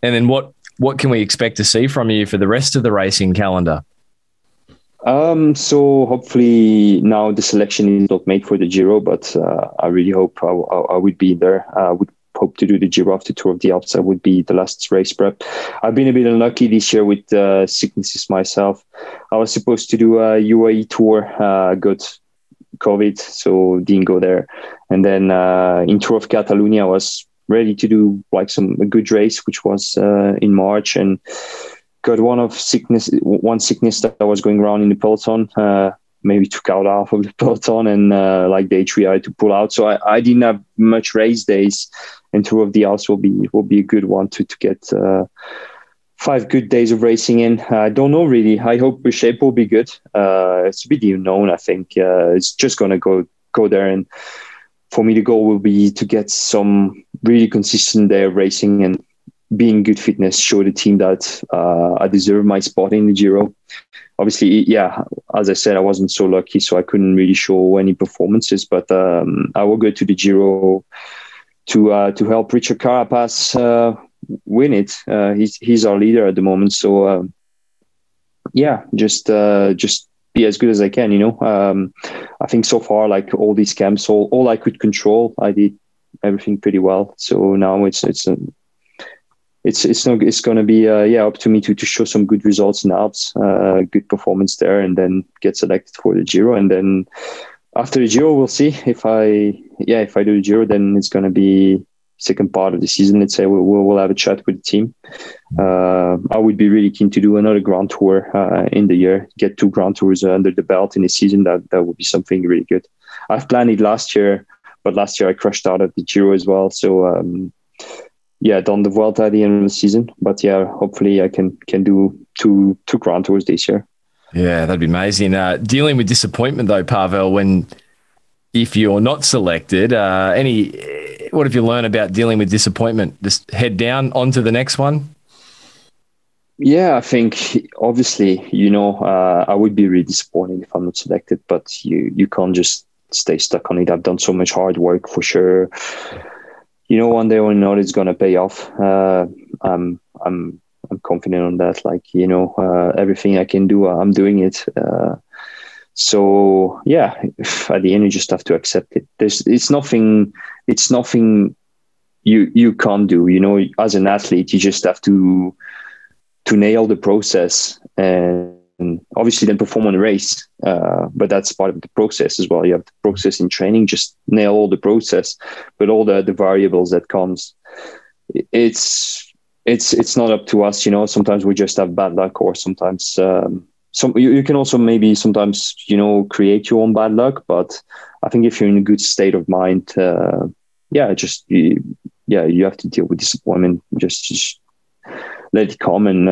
and then what can we expect to see from you for the rest of the racing calendar? So hopefully now the selection is not made for the Giro, but I really hope I would be there. I would hope to do the Giro after Tour of the Alps. That would be the last race prep. I've been a bit unlucky this year with sicknesses myself. I was supposed to do a UAE tour, got COVID, so didn't go there. And then in Tour of Catalonia, I was ready to do like a good race, which was in March, and got one sickness that was going around in the peloton. Maybe took out half of the peloton, and like day 3 I had to pull out. So I didn't have much race days, and Tour of the Alps will be a good one to get 5 good days of racing in. I don't know really. I hope the shape will be good. It's a bit unknown. I think it's just gonna go there, and for me the goal will be to get some really consistent day of racing and be in good fitness, show the team that I deserve my spot in the Giro. Obviously, yeah, as I said, I wasn't so lucky, so I couldn't really show any performances. But I will go to the Giro to help Richard Carapaz win it. He's our leader at the moment, so yeah, just be as good as I can. I think so far, like all these camps, all I could control, I did everything pretty well. So now it's going to be up to me to show some good results in Alps, good performance there, and then get selected for the Giro. And then after the Giro, we'll see if I do the Giro, then it's going to be second part of the season. Let's say we'll have a chat with the team. I would be really keen to do another Grand Tour in the year, get 2 Grand Tours under the belt in the season. That would be something really good. I've planned it last year, but last year I crashed out at the Giro as well. So done the Vuelta at the end of the season. But yeah, hopefully I can do two Grand Tours this year. Yeah, that'd be amazing. Dealing with disappointment though, Pavel, if you're not selected, what have you learned about dealing with disappointment? Just head down onto the next one? Yeah, I think obviously, I would be really disappointed if I'm not selected, but you can't just stay stuck on it. I've done so much hard work for sure. One day or another it's going to pay off. I'm confident on that. Everything I can do, I'm doing it. So yeah, at the end you just have to accept it. It's nothing you can't do. As an athlete, you just have to nail the process and obviously then perform on a race. But that's part of the process as well. You have the process in training, just nail all the process, but all the variables that comes, it's not up to us. Sometimes we just have bad luck, or sometimes you can also maybe sometimes, create your own bad luck. But I think if you're in a good state of mind, you have to deal with disappointment. Just let it come and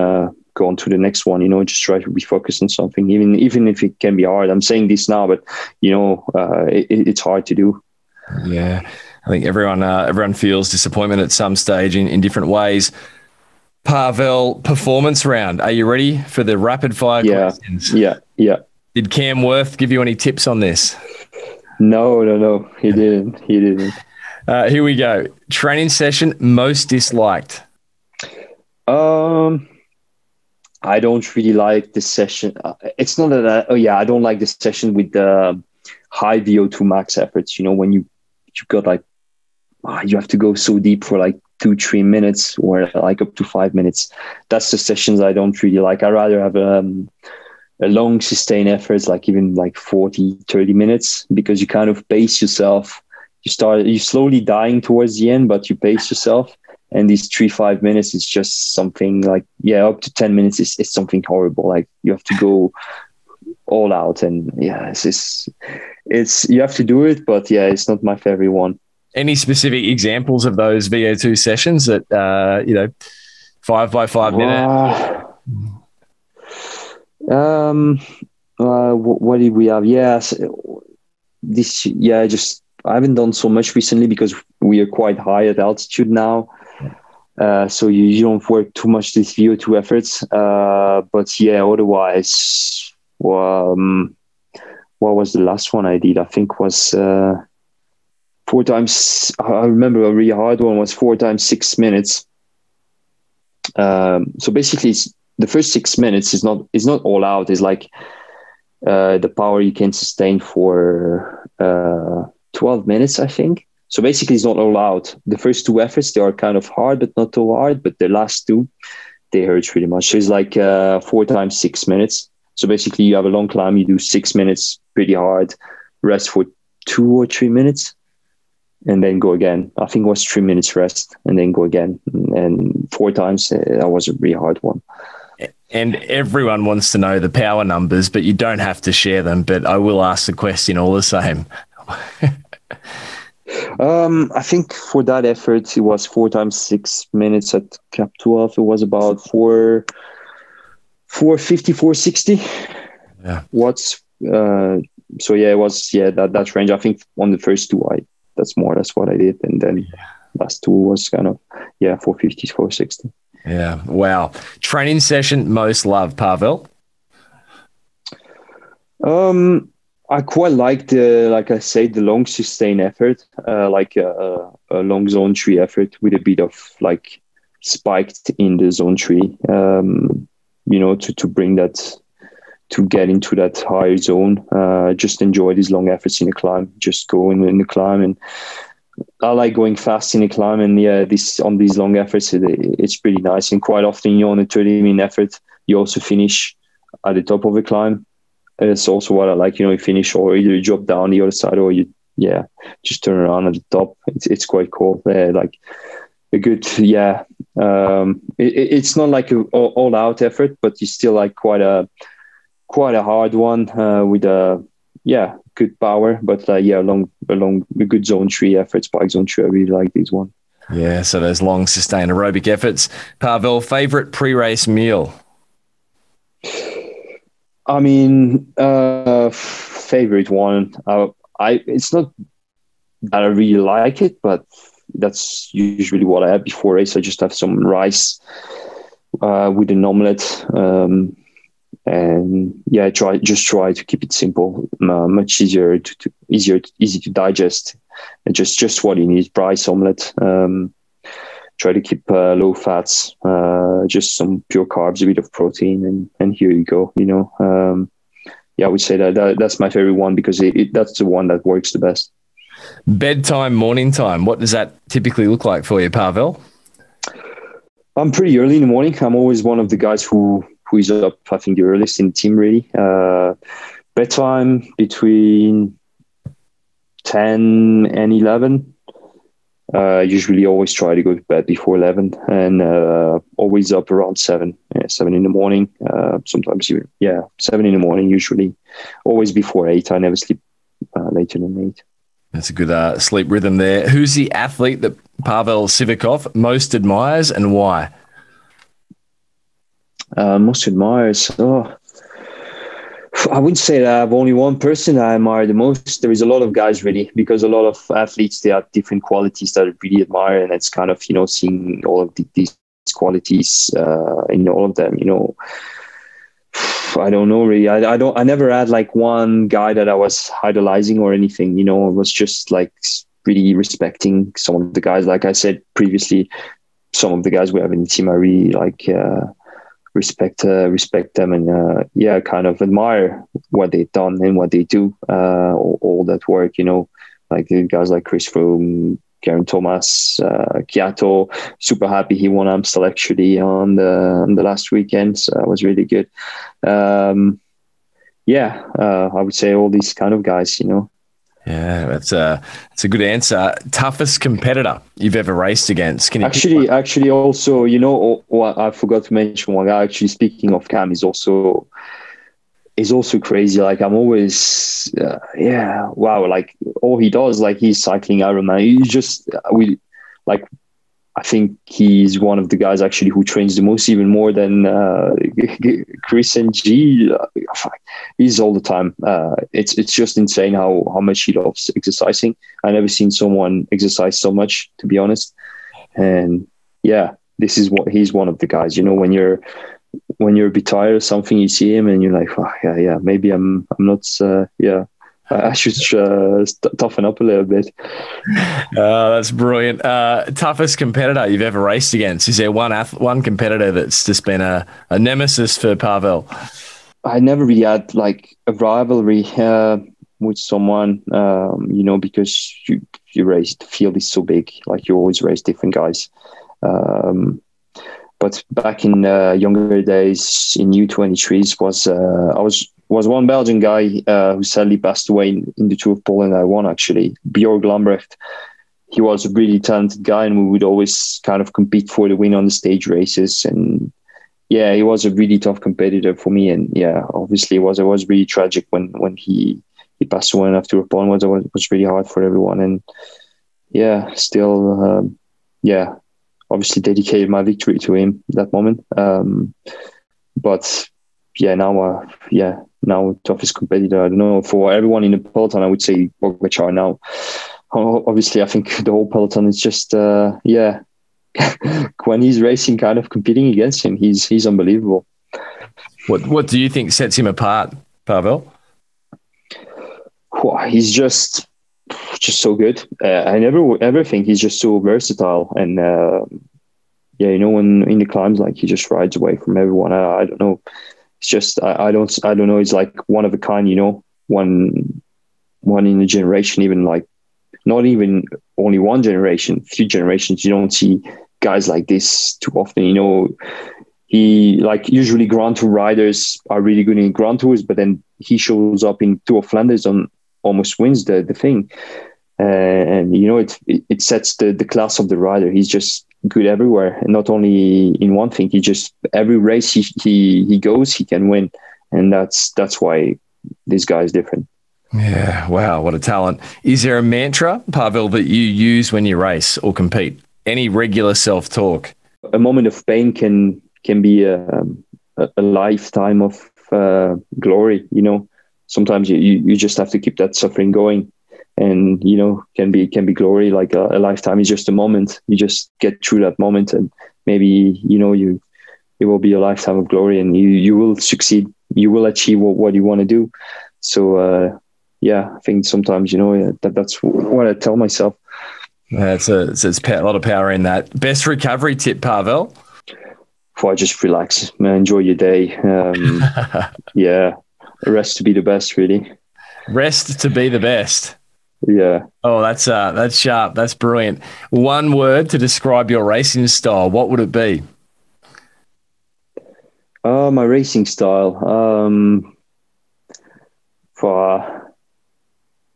go on to the next one. Just try to be focused on something, even if it can be hard. I'm saying this now, but it's hard to do. Yeah, I think everyone feels disappointment at some stage in different ways. Pavel, performance round. Are you ready for the rapid fire questions? Yeah. Did Cam Worth give you any tips on this? No. He didn't. Here we go. Training session most disliked. I don't really like this session. It's not that I don't like this session with the high VO2 max efforts. When you got you have to go so deep for 2-3 minutes or up to 5 minutes. That's the sessions I don't really like. I rather have a long sustained efforts, even 40-30 minutes, because you kind of pace yourself. You're slowly dying towards the end, but you pace yourself. And these 3-5 minutes is just something up to 10 minutes is something horrible. You have to go all out, and it's you have to do it, but it's not my favorite one. Any specific examples of those VO2 sessions that 5 by 5 minute? What did we have? Yes, I haven't done so much recently because we are quite high at altitude now. So you don't work too much these VO2 efforts. But otherwise, what was the last one I did? I think was 4 times. I remember a really hard one was 4 times 6 minutes. So basically, the first 6 minutes is not all out. It's the power you can sustain for 12 minutes, I think. So basically, it's not all out. The first 2 efforts, they are kind of hard, but not too hard. But the last 2, they hurt really much. So it's 4 times 6 minutes. So basically, you have a long climb, you do 6 minutes pretty hard, rest for 2 or 3 minutes, and then go again. I think it was 3 minutes rest, and then go again. And 4 times, that was a really hard one. And everyone wants to know the power numbers, but you don't have to share them. But I will ask the question all the same. I think for that effort, it was 4 times 6 minutes at Cap 12. It was about 450, 460 watts. So it was that range. I think on the first 2, that's what I did, and then last two was kind of 450, 460. Yeah, wow. Training session most loved, Pavel? I quite like like I said, the long sustained effort, like a long zone 3 effort with a bit of like spiked in the zone 3, to bring that, to get into that higher zone. Just enjoy these long efforts in the climb, just go in the climb. And I like going fast in the climb, and on these long efforts, it's pretty nice. And quite often, on a 30-minute effort, you also finish at the top of the climb. And it's also what I like, you finish, or either you drop down the other side, or you just turn around at the top. It's quite cool. Like a good, it's not like an all out effort, but you still like quite a hard one with good power, but a good zone 3 efforts, bike zone 3. I really like this one. Yeah, so those long sustained aerobic efforts. Pavel, favorite pre-race meal? I mean, favorite one. It's not that I really like it, but that's usually what I have before race. I just have some rice with an omelette, and try to keep it simple, much easier easy to digest, and just what you need: rice, omelette. Try to keep low fats, just some pure carbs, a bit of protein, and here you go. I would say that's my favorite one, because that's the one that works the best. Bedtime, morning time. What does that typically look like for you, Pavel? I'm pretty early in the morning. I'm always one of the guys who is up, I think, the earliest in the team, really. Bedtime between 10 and 11. Usually always try to go to bed before 11, and always up around 7 in the morning. Sometimes even 7 in the morning, usually. Always before 8. I never sleep later than 8. That's a good sleep rhythm there. Who's the athlete that Pavel Sivakov most admires, and why? Most admires? I wouldn't say that I have only one person I admire the most. There is a lot of guys, really, because a lot of athletes, they have different qualities that I really admire, and it's kind of, seeing all of these qualities in all of them. I don't know, really. I never had like one guy that I was idolizing or anything. It was just like really respecting some of the guys. Like I said previously, some of the guys we have in the team, I really like. Respect them, and kind of admire what they've done and what they do, all that work, like the guys like Chris Froome, Geraint Thomas, Kiato. Super happy he won Amstel actually on the last weekend, so that was really good. I would say all these kind of guys, Yeah, that's a good answer. Toughest competitor you've ever raced against? Can you actually also, I forgot to mention one guy. Actually, speaking of Cam, is also crazy. Like I'm always, wow. Like all he does, like he's cycling Ironman. I think he's one of the guys actually who trains the most, even more than Chris and G. He's all the time. It's just insane how much he loves exercising. I never seen someone exercise so much, to be honest. And this is what he's one of the guys. When you're a bit tired or something, you see him and you're like, maybe I'm not. I should toughen up a little bit. That's brilliant. Toughest competitor you've ever raced against? Is there one competitor that's just been a nemesis for Pavel? I never really had like a rivalry with someone, because you race, the field is so big. Like you always race different guys. But back in younger days in U23s was one Belgian guy who sadly passed away in the Tour of Poland. I won actually, Björk Lambrecht. He was a really talented guy, and we would always kind of compete for the win on the stage races. And he was a really tough competitor for me. And obviously it was really tragic when he passed away after a Poland. It was really hard for everyone. And still, obviously dedicated my victory to him that moment. But now toughest competitor, I don't know, for everyone in the peloton, I would say Pogačar now. Obviously, I think the whole peloton is just when he's racing, kind of competing against him, he's unbelievable. What do you think sets him apart, Pavel? Well, he's just so good. I never think he's just so versatile, and when in the climbs, like, he just rides away from everyone. I don't know. It's just I don't know. He's like one of a kind, one in a generation, even, like, not even only one generation, few generations. You don't see guys like this too often. He, like, usually Grand Tour riders are really good in Grand Tours, but then he shows up in Tour of Flanders and almost wins the thing. And it sets the class of the rider. He's just good everywhere, and not only in one thing. He just, every race he goes, he can win, and that's why this guy is different. Yeah, wow, what a talent. Is there a mantra, Pavel, that you use when you race or compete? Any regular self-talk? A moment of pain can be a lifetime of glory. Sometimes you just have to keep that suffering going, and can be glory. Like a lifetime is just a moment. You just get through that moment, and maybe it will be a lifetime of glory, and you will succeed. You will achieve what you want to do. So I think sometimes that's what I tell myself. It's a lot of power in that. Best recovery tip, Pavel? Just relax, man. Enjoy your day. Rest to be the best, really. Rest to be the best. Yeah. Oh, that's sharp. That's brilliant. One word to describe your racing style, what would it be? My racing style.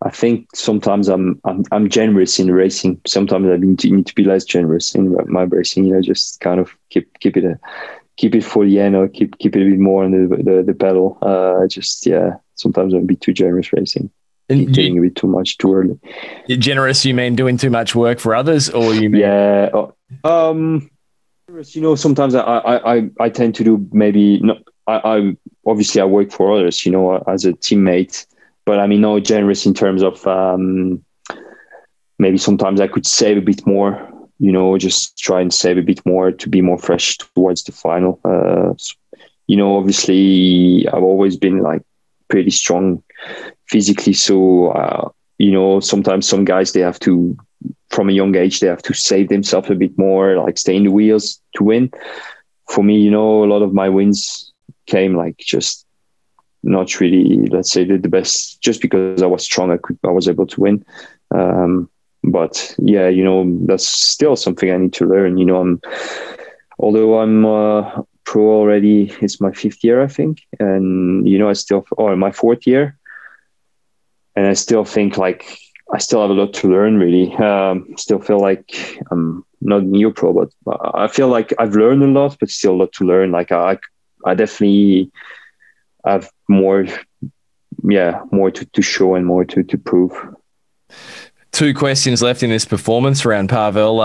I think sometimes I'm generous in racing. Sometimes I need to be less generous in my racing. Just kind of keep it for the end, or keep it a bit more on the pedal. Sometimes I'm a bit too generous racing. Getting a bit too much too early. Generous, you mean doing too much work for others, or you mean? Yeah. Sometimes I tend to do, maybe not. I obviously I work for others, as a teammate. But I mean, no, generous in terms of maybe sometimes I could save a bit more, just try and save a bit more to be more fresh towards the final. Obviously I've always been, like, pretty strong physically. So, sometimes some guys, they have to, from a young age, they have to save themselves a bit more, like stay in the wheels to win. For me, a lot of my wins came, like, just not really, let's say, the best, just because I was strong. I was able to win. But yeah, that's still something I need to learn. Although I'm pro already, it's my 5th year, I think. And, my 4th year. And I still think, like, I still have a lot to learn, really. Still feel like I'm not new pro, but I feel like I've learned a lot, but still a lot to learn. Like, I definitely have more to show and more to prove. 2 questions left in this performance round, Pavel.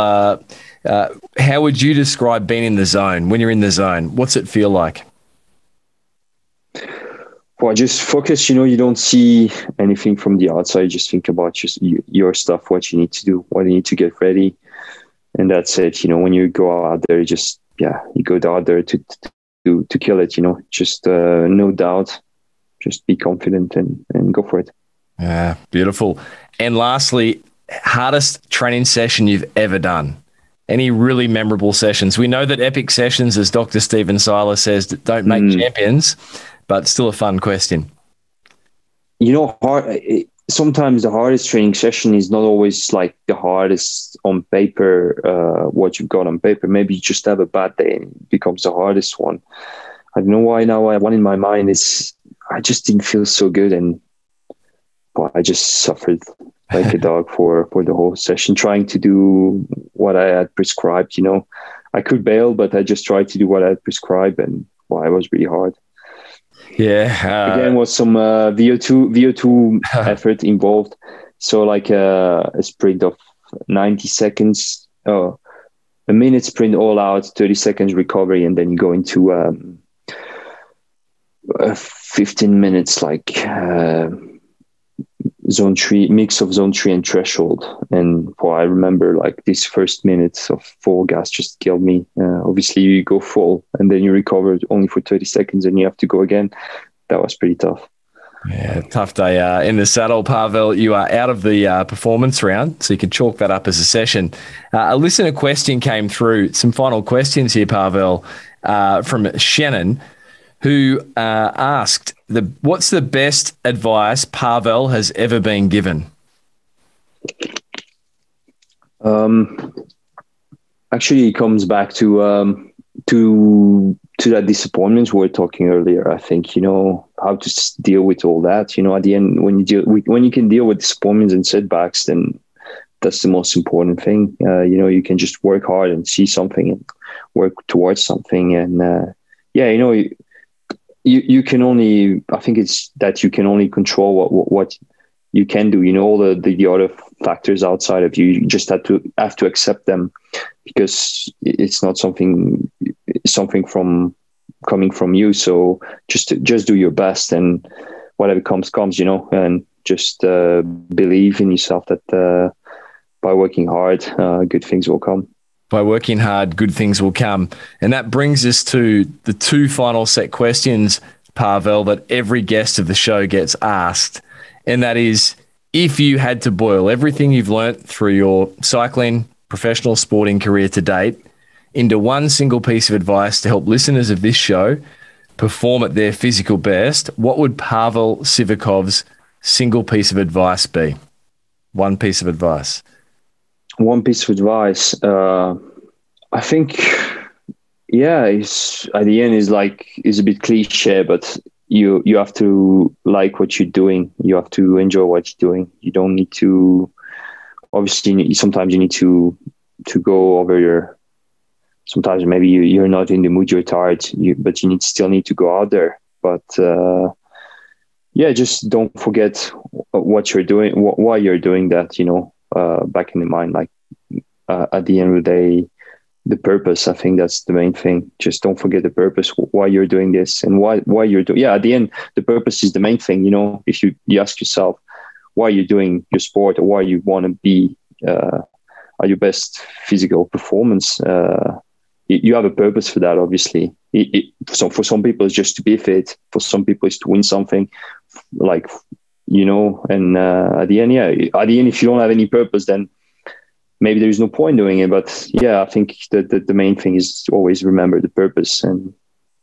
How would you describe being in the zone? When you're in the zone, what's it feel like? Well, just focus. You don't see anything from the outside. You just think about just your stuff, what you need to do, what you need to get ready, and that's it. When you go out there, you go out there to kill it. Just no doubt. Just be confident and go for it. Yeah, beautiful. And lastly, hardest training session you've ever done? Any really memorable sessions? We know that epic sessions, as Dr. Stephen Seiler says, don't make champions, but still a fun question. Sometimes the hardest training session is not always, like, the hardest on paper, what you've got on paper. Maybe you just have a bad day and it becomes the hardest one. I don't know why now. One in my mind is I just didn't feel so good, and I just suffered like a dog for the whole session, trying to do what I had prescribed. I could bail, but I just tried to do what I had prescribed, and it was really hard. Yeah. Again, was some VO2 effort involved. So, like, a sprint of 90 seconds, a minute sprint all out, 30 seconds recovery, and then you go into 15 minutes, like zone 3, mix of zone 3 and threshold. And I remember like this first minutes of full gas just killed me. Obviously you go full and then you recover only for 30 seconds and you have to go again. That was pretty tough. Yeah, tough day in the saddle, Pavel. You are out of the performance round, so you can chalk that up as a session. A listener question came through. Some final questions here, Pavel, from Shannon, who asked, what's the best advice Pavel has ever been given? Actually, it comes back to that disappointment we were talking earlier. I think, how to deal with all that. At the end, when you can deal with disappointments and setbacks, then that's the most important thing. You can just work hard and see something and work towards something. And you can only, I think it's that you can only control what you can do. All the other factors outside of you, you just have to accept them, because it's not something coming from you. So just do your best, and whatever comes, and just believe in yourself that by working hard, good things will come. By working hard, good things will come. And that brings us to the two final set questions, Pavel, that every guest of the show gets asked. And that is, if you had to boil everything you've learnt through your cycling, professional sporting career to date into one single piece of advice to help listeners of this show perform at their physical best, what would Pavel Sivakov's single piece of advice be? One piece of advice. One piece of advice. I think, it's at the end is a bit cliche, but you have to like what you're doing. You have to enjoy what you're doing. You don't need to. Obviously, sometimes you need to go over your. Sometimes maybe you're not in the mood. You're tired, but you still need to go out there. But just don't forget what you're doing, why you're doing that. Back in the mind, at the end of the day, the purpose. I think that's the main thing. Just don't forget the purpose, why you're doing this, and why you're doing. Yeah, at the end, the purpose is the main thing. If you ask yourself why you're doing your sport, or why you want to be at your best physical performance, you have a purpose for that. Obviously, so for some people it's just to be fit. For some people it's to win something, and at the end, if you don't have any purpose, then maybe there's no point doing it. But I think that the main thing is to always remember the purpose, and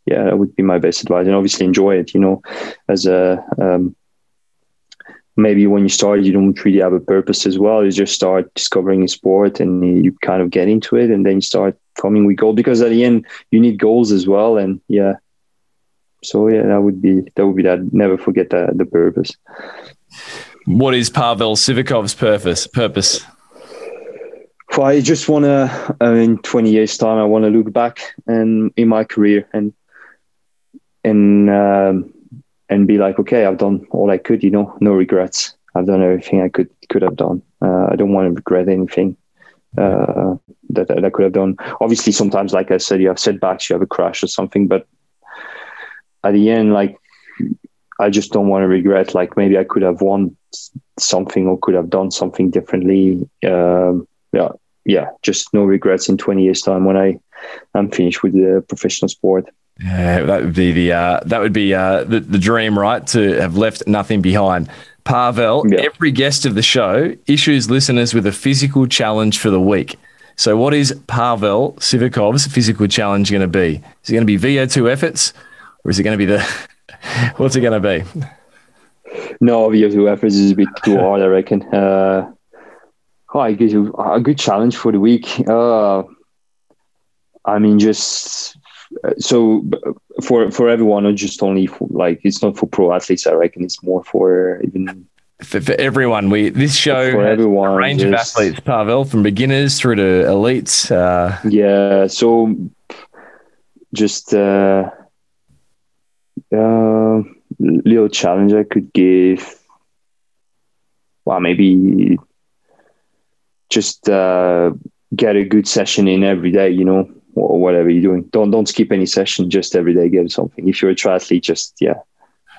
that would be my best advice. And obviously enjoy it, as a maybe when you start, you don't really have a purpose as well. You just start discovering a sport and you kind of get into it, and then you start coming with goals, because at the end you need goals as well. And so that would be that. Never forget the purpose. What is Pavel Sivakov's purpose? Well, I just want to, in 20 years' time, I want to look back in my career and be like, okay, I've done all I could, no regrets. I've done everything I could have done. I don't want to regret anything that I could have done. Obviously, sometimes, like I said, you have setbacks, you have a crash or something, but at the end, I just don't want to regret. Maybe I could have won something or could have done something differently. Just no regrets in 20 years' time when I'm finished with the professional sport. Yeah, that would be the dream, right? To have left nothing behind. Pavel, every guest of the show issues listeners with a physical challenge for the week. So what is Pavel Sivakov's physical challenge going to be? Is it going to be VO2 efforts, or is it going to be what's it going to be? No, VO2 efforts is a bit too hard, I reckon. I give you a good challenge for the week. So for everyone, or just only for, it's not for pro athletes, I reckon it's more for even for everyone. This show for has everyone, a range of athletes, Pavel, from beginners through to elites. So just little challenge I could give. Well, maybe just get a good session in every day, or whatever you're doing. Don't skip any session, just every day get something. If you're a triathlete, just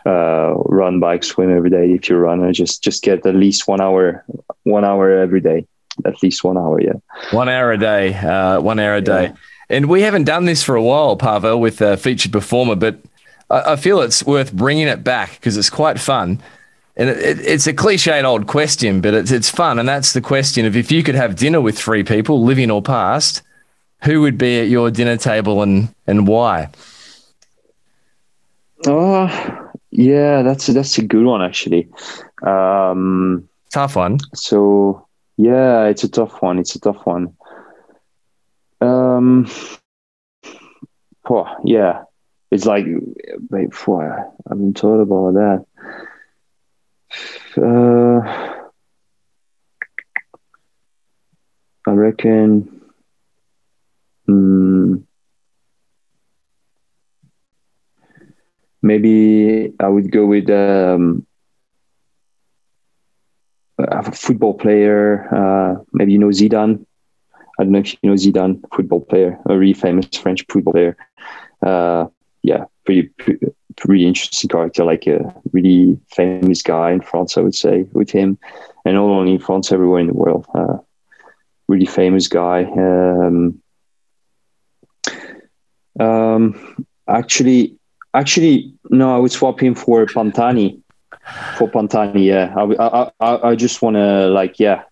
run, bike, swim every day. If you run, just get at least 1 hour every day, at least 1 hour. Yeah. 1 hour a day, 1 hour a day. And we haven't done this for a while, Pavel, with a featured performer, but I feel it's worth bringing it back because it's quite fun. And it's a cliched old question, but it's fun. And that's the question of, if you could have dinner with 3 people, living or past, who would be at your dinner table and why? Yeah, that's a good one, actually. Tough one. So yeah, it's a tough one. Yeah, it's like, wait, I haven't thought about that. I reckon. Maybe I would go with a football player. Maybe Zidane. I don't know if you know Zidane, football player, a really famous French football player. Yeah, pretty interesting character, like a really famous guy in France, I would say, with him. And not only in France, everywhere in the world. Really famous guy. Actually, no, I would swap him for Pantani. Yeah. I just want to,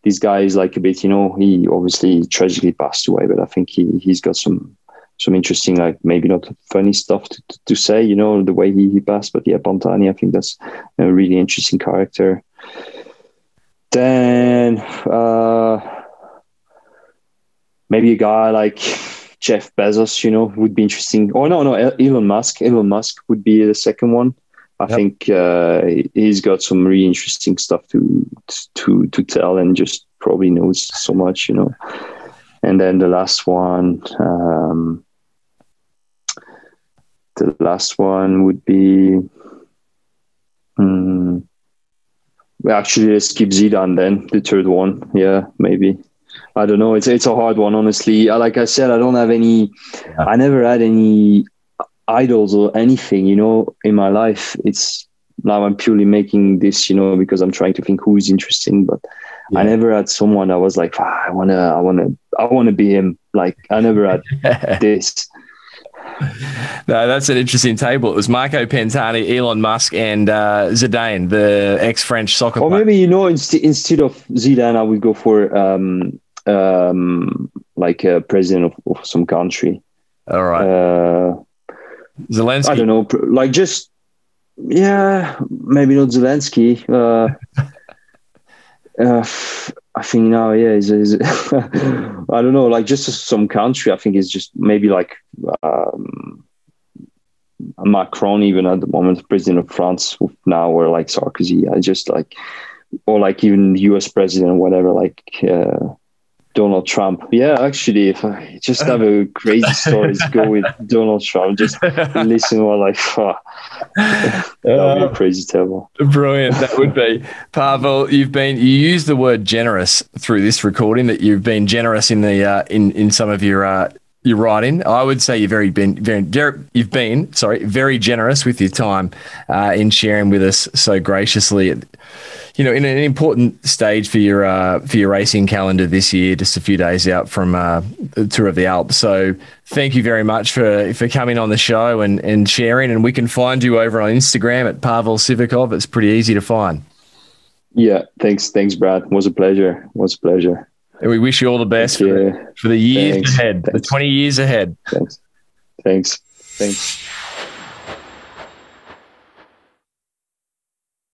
this guy is like a bit, he obviously tragically passed away, but I think he's got some interesting, like, maybe not funny stuff to say, the way he passed. But yeah, Pantani, I think that's a really interesting character. Then maybe a guy like Jeff Bezos, would be interesting. Oh, no, Elon Musk. Elon Musk would be the second one. I think he's got some really interesting stuff to tell, and just probably knows so much, And then the last one would be. Actually, let's keep Zidane then. The third one, yeah, maybe. I don't know. It's a hard one, honestly. Like I said, I don't have any. Yeah. I never had any idols or anything, in my life. It's now I'm purely making this, because I'm trying to think who is interesting. But I never had someone I was like, I wanna be him. Like, I never had this. No, that's an interesting table. It was Marco Pantani, Elon Musk, and Zidane, the ex-French soccer player. Or maybe, instead of Zidane, I would go for like a president of some country. All right. Zelensky. I don't know. Like, just, yeah, maybe not Zelensky. I think now, yeah, I don't know, like, just some country. I think it's just maybe like Macron, even at the moment, president of France now, or like Sarkozy. I just like, or like even US president, whatever, like Donald Trump. Yeah, actually, if I just have a crazy story, go with Donald Trump. Just listen while like, that would be a crazy table. Brilliant, that would be. Pavel, you used the word generous through this recording, that you've been generous in the in some of your writing. I would say you've been very generous with your time in sharing with us so graciously. In an important stage for your racing calendar this year, just a few days out from the Tour of the Alps. So thank you very much for coming on the show and sharing. And we can find you over on Instagram at Pavel Sivakov. It's pretty easy to find. Yeah, thanks, Brad. It was a pleasure. And we wish you all the best for the years ahead, the 20 years ahead. Thanks.